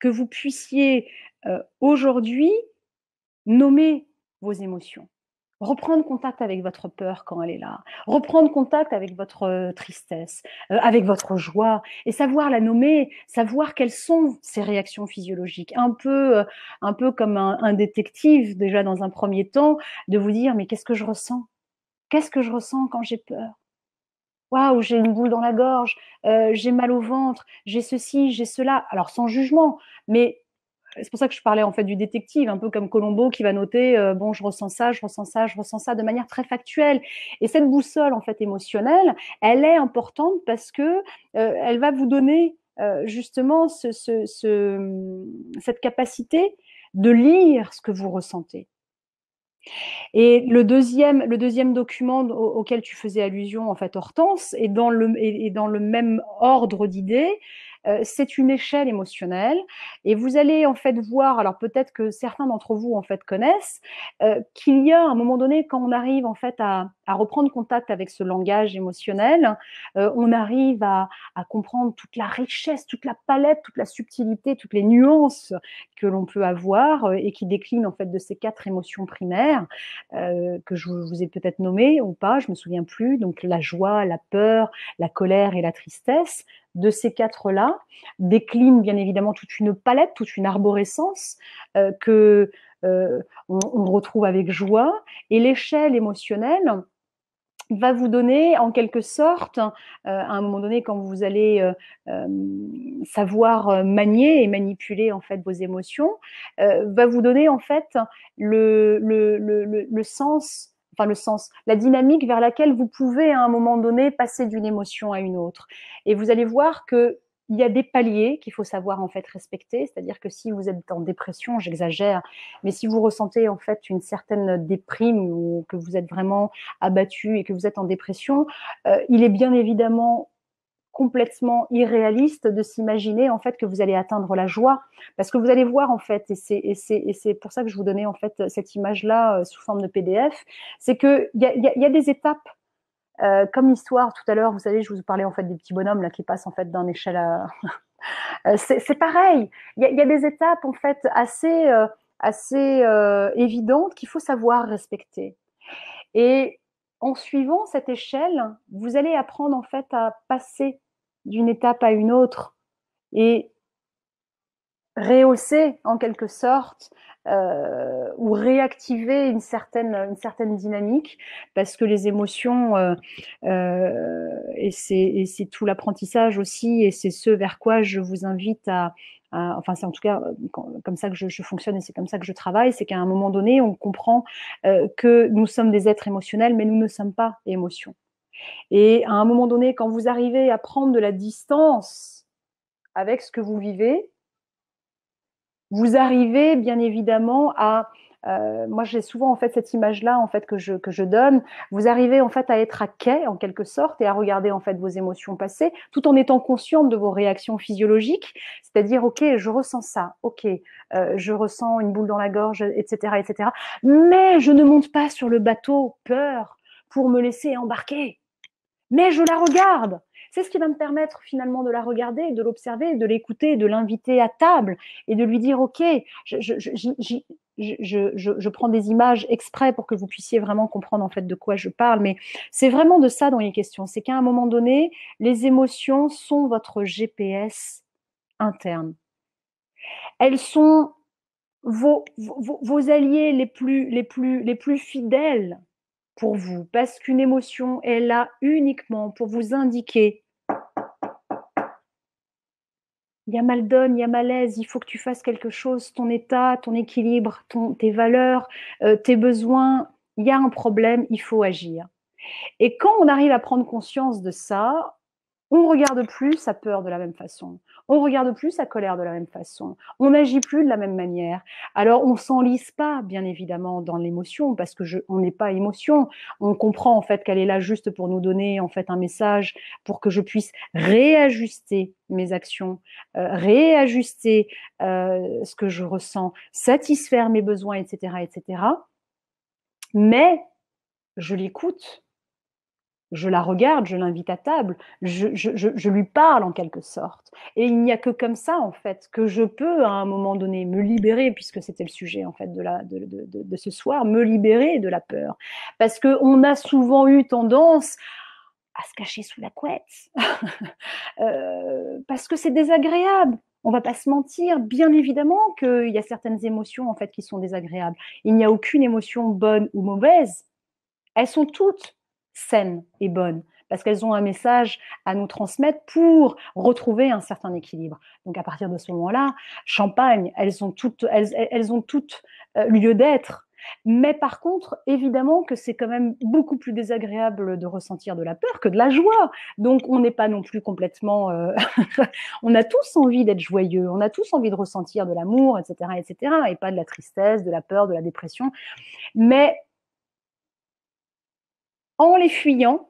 que vous puissiez aujourd'hui nommer vos émotions. Reprendre contact avec votre peur quand elle est là, reprendre contact avec votre tristesse, avec votre joie, et savoir la nommer, savoir quelles sont ces réactions physiologiques. Un peu comme un détective, déjà dans un premier temps, de vous dire, mais qu'est-ce que je ressens? Qu'est-ce que je ressens quand j'ai peur? Waouh, j'ai une boule dans la gorge, j'ai mal au ventre, j'ai ceci, j'ai cela. Alors sans jugement, mais c'est pour ça que je parlais en fait du détective, un peu comme Colombo qui va noter bon, je ressens ça, je ressens ça, je ressens ça de manière très factuelle. Et cette boussole en fait émotionnelle, elle est importante parce que elle va vous donner justement cette capacité de lire ce que vous ressentez. Et le deuxième document auquel tu faisais allusion, en fait, Hortense, est dans le même ordre d'idées. C'est une échelle émotionnelle, et vous allez en fait voir, alors peut-être que certains d'entre vous en fait connaissent, qu'il y a un moment donné, quand on arrive en fait à reprendre contact avec ce langage émotionnel, on arrive à comprendre toute la richesse, toute la palette, toute la subtilité, toutes les nuances que l'on peut avoir et qui déclinent en fait de ces 4 émotions primaires que je vous ai peut-être nommées ou pas, je me souviens plus. Donc la joie, la peur, la colère et la tristesse. De ces 4-là déclinent bien évidemment toute une palette, toute une arborescence que on retrouve avec joie. Et l'échelle émotionnelle va vous donner en quelque sorte, à un moment donné, quand vous allez savoir manier et manipuler en fait vos émotions, va vous donner en fait le sens, enfin le sens, la dynamique vers laquelle vous pouvez à un moment donné passer d'une émotion à une autre. Et vous allez voir que il y a des paliers qu'il faut savoir en fait respecter, c'est-à-dire que si vous êtes en dépression, j'exagère, mais si vous ressentez en fait une certaine déprime ou que vous êtes vraiment abattu et que vous êtes en dépression, il est bien évidemment complètement irréaliste de s'imaginer en fait que vous allez atteindre la joie, parce que vous allez voir en fait, et c'est pour ça que je vous donnais en fait cette image là sous forme de PDF, c'est que il y a des étapes. Comme l'histoire tout à l'heure, vous savez, je vous parlais en fait des petits bonhommes là qui passent en fait d'un échelle à c'est pareil. Il y a des étapes en fait assez évidentes qu'il faut savoir respecter. Et en suivant cette échelle, vous allez apprendre en fait à passer d'une étape à une autre et rehausser en quelque sorte ou réactiver une certaine dynamique, parce que les émotions et c'est tout l'apprentissage aussi, et c'est ce vers quoi je vous invite enfin c'est en tout cas comme ça que je fonctionne et c'est comme ça que je travaille, c'est qu'à un moment donné on comprend que nous sommes des êtres émotionnels, mais nous ne sommes pas émotions. Et à un moment donné, quand vous arrivez à prendre de la distance avec ce que vous vivez, vous arrivez bien évidemment à moi j'ai souvent en fait cette image-là en fait que je donne. Vous arrivez en fait à être à quai en quelque sorte et à regarder en fait vos émotions passées, tout en étant consciente de vos réactions physiologiques. C'est-à-dire, ok, je ressens ça, ok, je ressens une boule dans la gorge, etc., etc. Mais je ne monte pas sur le bateau peur pour me laisser embarquer. Mais je la regarde. C'est ce qui va me permettre finalement de la regarder, de l'observer, de l'écouter, de l'inviter à table et de lui dire, OK, je prends des images exprès pour que vous puissiez vraiment comprendre en fait de quoi je parle, mais c'est vraiment de ça dont il est question. C'est qu'à un moment donné, les émotions sont votre GPS interne. Elles sont vos alliés les plus fidèles pour vous, parce qu'une émotion est là uniquement pour vous indiquer il y a mal donne, il y a malaise, il faut que tu fasses quelque chose, ton état, ton équilibre, tes valeurs, tes besoins, il y a un problème, il faut agir. Et quand on arrive à prendre conscience de ça, On regarde plus sa peur de la même façon. On regarde plus sa colère de la même façon. On n'agit plus de la même manière. Alors, on s'enlise pas, bien évidemment, dans l'émotion, parce que on n'est pas émotion. On comprend, en fait, qu'elle est là juste pour nous donner, en fait, un message pour que je puisse réajuster mes actions, réajuster ce que je ressens, satisfaire mes besoins, etc., etc. Mais je l'écoute. Je la regarde, je l'invite à table, je lui parle en quelque sorte. Et il n'y a que comme ça, en fait, que je peux, à un moment donné, me libérer, puisque c'était le sujet, en fait, de ce soir, me libérer de la peur. Parce qu'on a souvent eu tendance à se cacher sous la couette, parce que c'est désagréable. On va pas se mentir, bien évidemment qu'il y a certaines émotions, en fait, qui sont désagréables. Il n'y a aucune émotion bonne ou mauvaise. Elles sont toutes saines et bonnes parce qu'elles ont un message à nous transmettre pour retrouver un certain équilibre. Donc à partir de ce moment-là, champagne, elles ont toutes lieu d'être. Mais par contre, évidemment que c'est quand même beaucoup plus désagréable de ressentir de la peur que de la joie. Donc on n'est pas non plus complètement... on a tous envie d'être joyeux, on a tous envie de ressentir de l'amour, etc., etc., et pas de la tristesse, de la peur, de la dépression. Mais en les fuyant,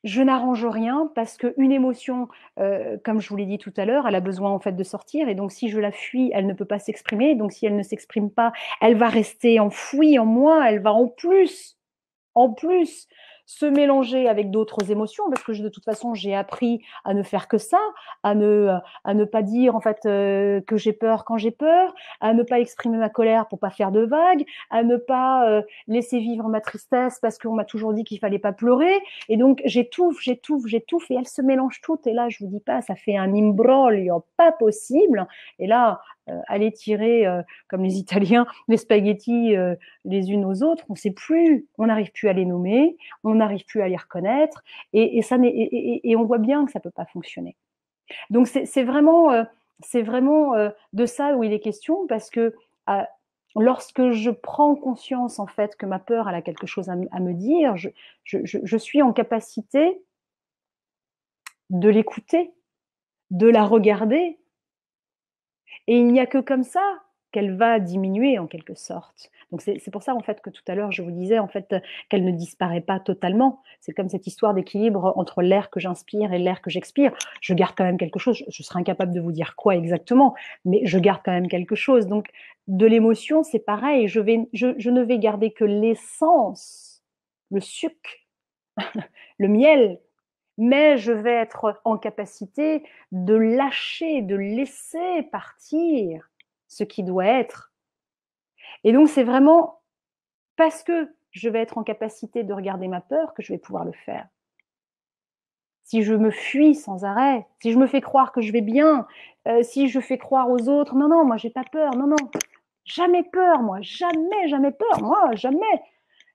je n'arrange rien parce qu'une émotion, comme je vous l'ai dit tout à l'heure, elle a besoin en fait de sortir. Et donc, si je la fuis, elle ne peut pas s'exprimer. Donc, si elle ne s'exprime pas, elle va rester enfouie en moi. Elle va en plus se mélanger avec d'autres émotions, parce que de toute façon, j'ai appris à ne faire que ça, à ne pas dire en fait que j'ai peur quand j'ai peur, à ne pas exprimer ma colère pour pas faire de vagues, à ne pas laisser vivre ma tristesse parce qu'on m'a toujours dit qu'il fallait pas pleurer. Et donc, j'étouffe, et elles se mélangent toutes. Et là, je vous dis pas, ça fait un imbroglio pas possible. Et là, aller tirer, comme les Italiens, les spaghettis les unes aux autres, on sait plus, on n'arrive plus à les nommer, on n'arrive plus à les reconnaître, et on voit bien que ça peut pas fonctionner. Donc c'est vraiment de ça où il est question, parce que lorsque je prends conscience en fait que ma peur elle a quelque chose à me dire, je suis en capacité de l'écouter, de la regarder, et il n'y a que comme ça qu'elle va diminuer en quelque sorte. Donc c'est pour ça en fait que tout à l'heure je vous disais en fait qu'elle ne disparaît pas totalement. C'est comme cette histoire d'équilibre entre l'air que j'inspire et l'air que j'expire. Je garde quand même quelque chose. Je serais incapable de vous dire quoi exactement, mais je garde quand même quelque chose. Donc de l'émotion c'est pareil. Je ne vais garder que l'essence, le sucre, le miel, mais je vais être en capacité de lâcher, de laisser partir ce qui doit être. Et donc, c'est vraiment parce que je vais être en capacité de regarder ma peur que je vais pouvoir le faire. Si je me fuis sans arrêt, si je me fais croire que je vais bien, si je fais croire aux autres, non, non, moi, j'ai pas peur, non, non, jamais peur, moi, jamais peur, moi, jamais.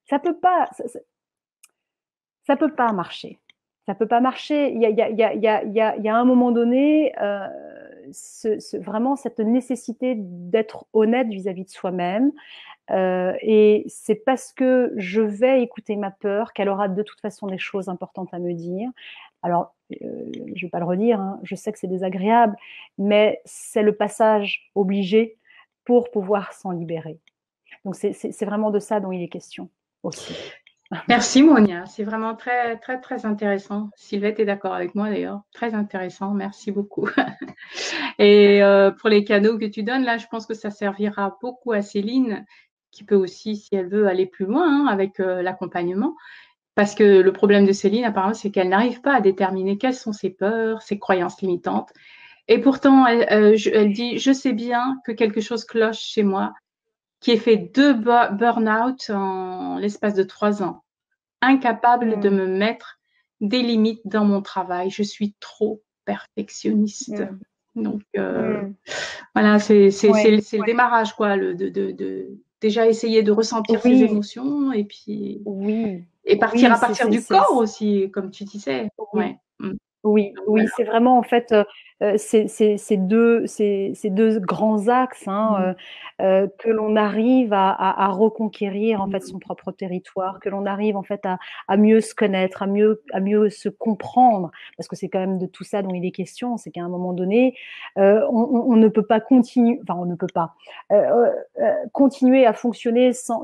Ça peut pas, ça peut pas marcher. Ça peut pas marcher. Il y a un moment donné, vraiment cette nécessité d'être honnête vis-à- vais de soi-même. Et c'est parce que je vais écouter ma peur qu'elle aura de toute façon des choses importantes à me dire. Alors, je ne vais pas le redire, hein, je sais que c'est désagréable, mais c'est le passage obligé pour pouvoir s'en libérer. Donc, c'est vraiment de ça dont il est question aussi. Merci Monia, c'est vraiment très très très intéressant. Sylvette est d'accord avec moi d'ailleurs, très intéressant, merci beaucoup. Et pour les cadeaux que tu donnes, là, je pense que ça servira beaucoup à Céline, qui peut aussi, si elle veut, aller plus loin avec l'accompagnement. Parce que le problème de Céline, apparemment, c'est qu'elle n'arrive pas à déterminer quelles sont ses peurs, ses croyances limitantes. Et pourtant, elle dit, je sais bien que quelque chose cloche chez moi, qui ait fait 2 burn-out en l'espace de 3 ans. Incapable de me mettre des limites dans mon travail. Je suis trop perfectionniste. Donc, voilà, c'est le démarrage, quoi, déjà essayer de ressentir ses émotions et puis et partir à partir du corps aussi, comme tu disais. Oui, Ouais. oui, Voilà. c'est vraiment en fait ces deux grands axes, hein, que l'on arrive à reconquérir en fait son propre territoire, que l'on arrive en fait à mieux se connaître, à mieux se comprendre, parce que c'est quand même de tout ça dont il est question, c'est qu'à un moment donné, on ne peut pas continuer, enfin on ne peut pas continuer à fonctionner sans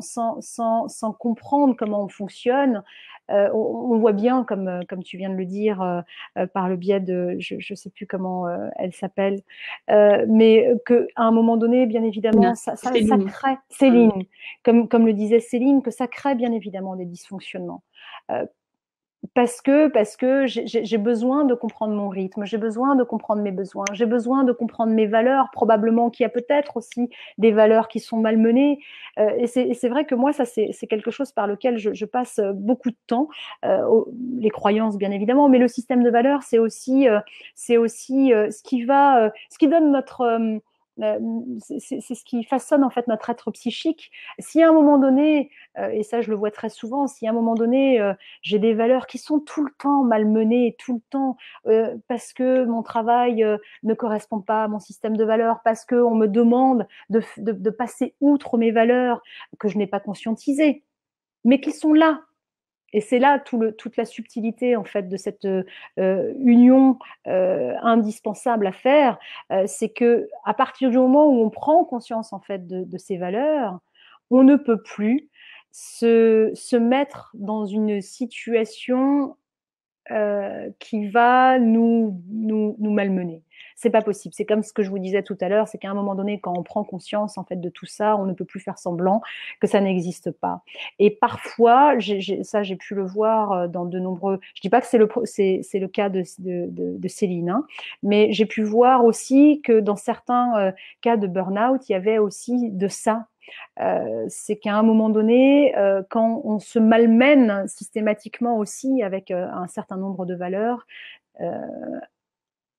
comprendre comment on fonctionne. On voit bien, comme tu viens de le dire, par le biais de, je ne sais plus comment elle s'appelle, mais qu'à un moment donné, bien évidemment, ça crée, Céline, comme le disait Céline, que ça crée bien évidemment des dysfonctionnements. Parce que j'ai besoin de comprendre mon rythme, j'ai besoin de comprendre mes besoins, j'ai besoin de comprendre mes valeurs, probablement qu'il y a peut-être aussi des valeurs qui sont malmenées. Et c'est vrai que moi, ça, c'est quelque chose par lequel je passe beaucoup de temps. Les croyances, bien évidemment, mais le système de valeurs, c'est aussi ce qui donne notre... c'est ce qui façonne en fait notre être psychique. Si à un moment donné, et ça je le vois très souvent, si à un moment donné j'ai des valeurs qui sont tout le temps malmenées, tout le temps, parce que mon travail ne correspond pas à mon système de valeurs, parce qu'on me demande de passer outre mes valeurs que je n'ai pas conscientisées, mais qui sont là. Et c'est là toute la subtilité en fait de cette union indispensable à faire, c'est que à partir du moment où on prend conscience en fait de ces valeurs, on ne peut plus se mettre dans une situation qui va nous malmener. C'est pas possible. C'est comme ce que je vous disais tout à l'heure, c'est qu'à un moment donné, quand on prend conscience en fait de tout ça, on ne peut plus faire semblant que ça n'existe pas. Et parfois, ça j'ai pu le voir dans de nombreux. Je dis pas que c'est le cas de Céline, hein, mais j'ai pu voir aussi que dans certains cas de burn-out, il y avait aussi de ça. C'est qu'à un moment donné, quand on se malmène systématiquement aussi avec un certain nombre de valeurs,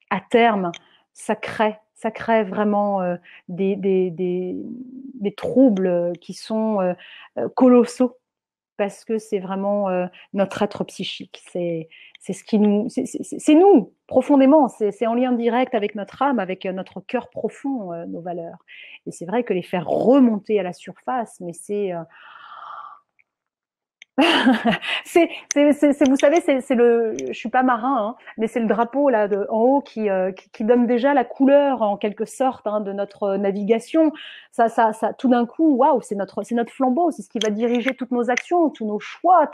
à terme, ça crée vraiment des troubles qui sont colossaux, parce que c'est vraiment notre être psychique. C'est ce qui nous, c'est nous profondément. C'est en lien direct avec notre âme, avec notre cœur profond, nos valeurs. Et c'est vrai que les faire remonter à la surface, mais c'est vous savez, je suis pas marin, hein, mais c'est le drapeau là en haut qui donne déjà la couleur en quelque sorte hein, de notre navigation. Ça, tout d'un coup, waouh, c'est notre flambeau, c'est ce qui va diriger toutes nos actions, tous nos choix,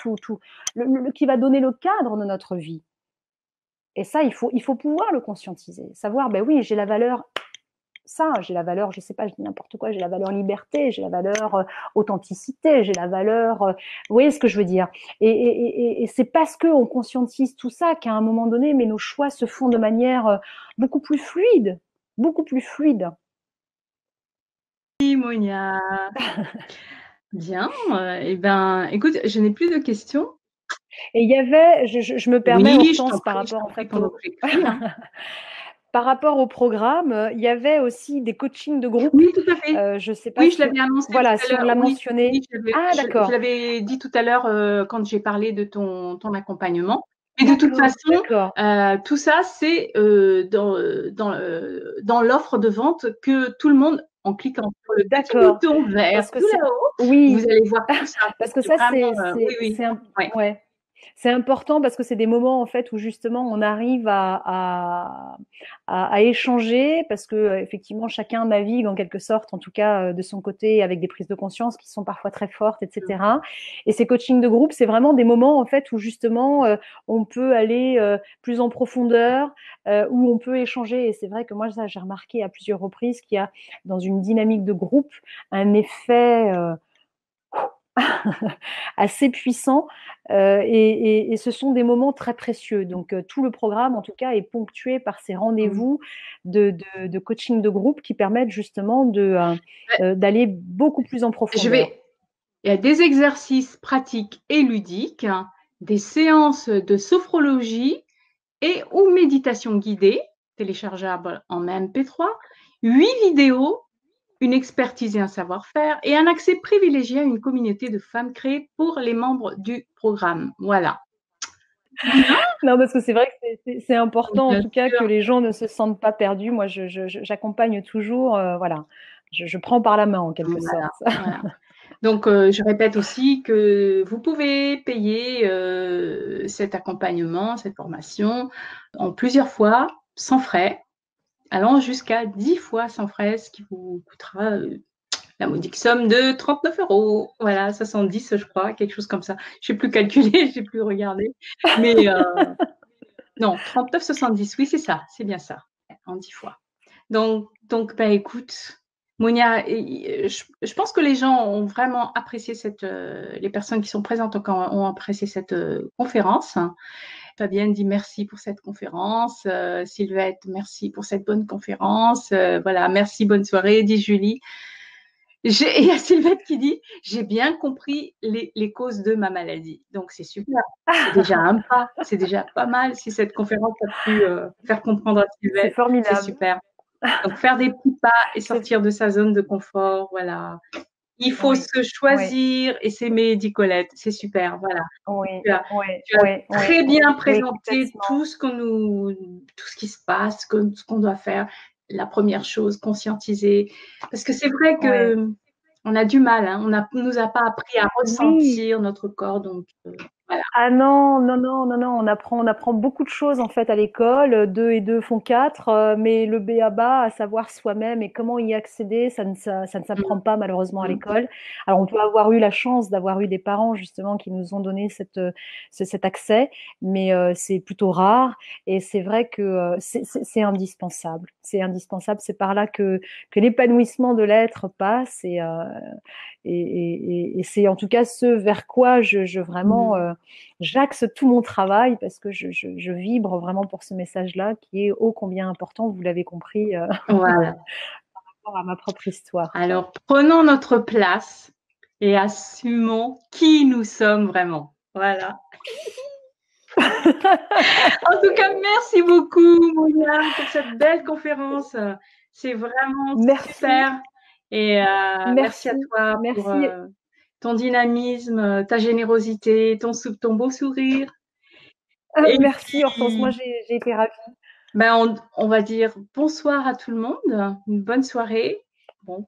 qui va donner le cadre de notre vie. Et ça, il faut pouvoir le conscientiser, savoir, ben oui, j'ai la valeur. Ça, j'ai la valeur, je sais pas, je dis n'importe quoi, j'ai la valeur liberté, j'ai la valeur authenticité, j'ai la valeur, vous voyez ce que je veux dire. Et c'est parce qu'on conscientise tout ça qu'à un moment donné, mais nos choix se font de manière beaucoup plus fluide, beaucoup plus fluide. Oui, Monia. Bien, eh ben, écoute, je n'ai plus de questions. Et il y avait, je me permets, Oui, je Hortense, t'en par prie, je rapport t'en en prie fait pendant que j'écris, hein. par rapport au programme, il y avait aussi des coachings de groupe. Oui, tout à fait. Je sais pas Oui, je si, l'avais annoncé voilà, tout à si on l'heure. l'a Oui, mentionné. oui, Ah, je d'accord. l'avais dit tout à l'heure quand j'ai parlé de ton accompagnement. Mais de toute D'accord, façon, d'accord. tout ça, c'est dans l'offre de vente que tout le monde, en cliquant sur le petit D'accord. bouton vert Parce que tout c'est, là-haut, vous oui, allez voir tout ça. parce que C'est ça, vraiment, oui, oui, ouais. ouais. C'est important parce que c'est des moments en fait où justement on arrive à échanger parce que effectivement chacun navigue en quelque sorte, en tout cas de son côté, avec des prises de conscience qui sont parfois très fortes, etc. Et ces coachings de groupe, c'est vraiment des moments en fait où justement on peut aller plus en profondeur, où on peut échanger. Et c'est vrai que moi ça j'ai remarqué à plusieurs reprises qu'il y a dans une dynamique de groupe un effet assez puissant et ce sont des moments très précieux. Donc tout le programme, en tout cas, est ponctué par ces rendez-vous de coaching de groupe qui permettent justement d'aller beaucoup plus en profondeur. Il y a des exercices pratiques et ludiques, des séances de sophrologie et ou méditation guidée, téléchargeable en MP3, 8 vidéos, une expertise et un savoir-faire et un accès privilégié à une communauté de femmes créée pour les membres du programme. Voilà. Non, parce que c'est vrai que c'est important, en Bien tout cas, sûr. que les gens ne se sentent pas perdus. Moi, j'accompagne toujours, voilà, je prends par la main, en quelque Voilà, sorte. voilà. Donc, je répète aussi que vous pouvez payer cet accompagnement, cette formation en plusieurs fois, sans frais, allant jusqu'à 10 fois sans frais, ce qui vous coûtera la modique somme de 39 €. Voilà, 70, je crois, quelque chose comme ça. Je n'ai plus calculé, je n'ai plus regardé. Mais non, 39,70. Oui, c'est ça, c'est bien ça, en 10 fois. Donc, bah, écoute, Monia, je pense que les gens ont vraiment apprécié les personnes qui sont présentes ont apprécié cette conférence. Fabienne dit merci pour cette conférence. Sylvette, merci pour cette bonne conférence. Voilà, merci, bonne soirée, dit Julie. Et il y a Sylvette qui dit j'ai bien compris les causes de ma maladie. Donc, c'est super. C'est déjà un pas. C'est déjà pas mal si cette conférence a pu faire comprendre à C'est Sylvette. C'est formidable. super. Donc, faire des petits pas et C'est sortir de sa zone de confort, voilà. Il faut Oui, se oui, choisir et s'aimer, dit Colette. C'est super, voilà. oui, oui, Tu as oui, oui, très bien oui, oui, présenté complètement. tout ce qui se passe, ce qu'on doit faire. La première chose, conscientiser. Parce que c'est vrai Ouais. que on a du mal, hein. On nous a pas appris à Oui. ressentir notre corps, donc voilà. Ah non, non, non, non, non, on apprend beaucoup de choses en fait à l'école. 2 et 2 font 4, mais le b.a.-ba, à savoir soi-même et comment y accéder, ça ne Mmh, s'apprend pas malheureusement à mmh, l'école. Alors on peut avoir eu la chance d'avoir eu des parents justement qui nous ont donné cet accès, mais c'est plutôt rare et c'est vrai que c'est indispensable. C'est indispensable, c'est par là que l'épanouissement de l'être passe et c'est en tout cas ce vers quoi je vraiment mmh. j'axe tout mon travail parce que je vibre vraiment pour ce message-là qui est ô combien important, vous l'avez compris, Voilà. par rapport à ma propre histoire, quoi. Alors, prenons notre place et assumons qui nous sommes vraiment. Voilà. En tout cas, merci beaucoup, Monia, pour cette belle conférence. C'est vraiment Merci, super. Et merci à merci, toi pour merci, ton dynamisme, ta générosité, ton beau sourire. Et merci Hortense, moi puis, j'ai été ravie. ben, on va dire bonsoir à tout le monde, une bonne soirée. Bon,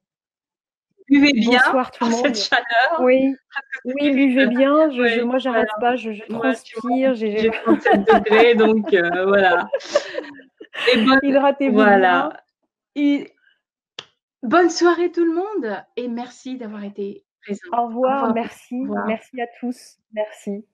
buvez bien Bonsoir tout par le cette monde. chaleur. Oui, C'est oui, buvez terrible. bien, Oui, moi voilà. j'arrête pas, je Moi, tu vois, transpire, j'ai 37 degrés, donc voilà. Et hydratez-vous bien. voilà. Et bonne soirée tout le monde et merci d'avoir été présent. Au Au revoir, revoir. Au merci, revoir. merci à tous, merci.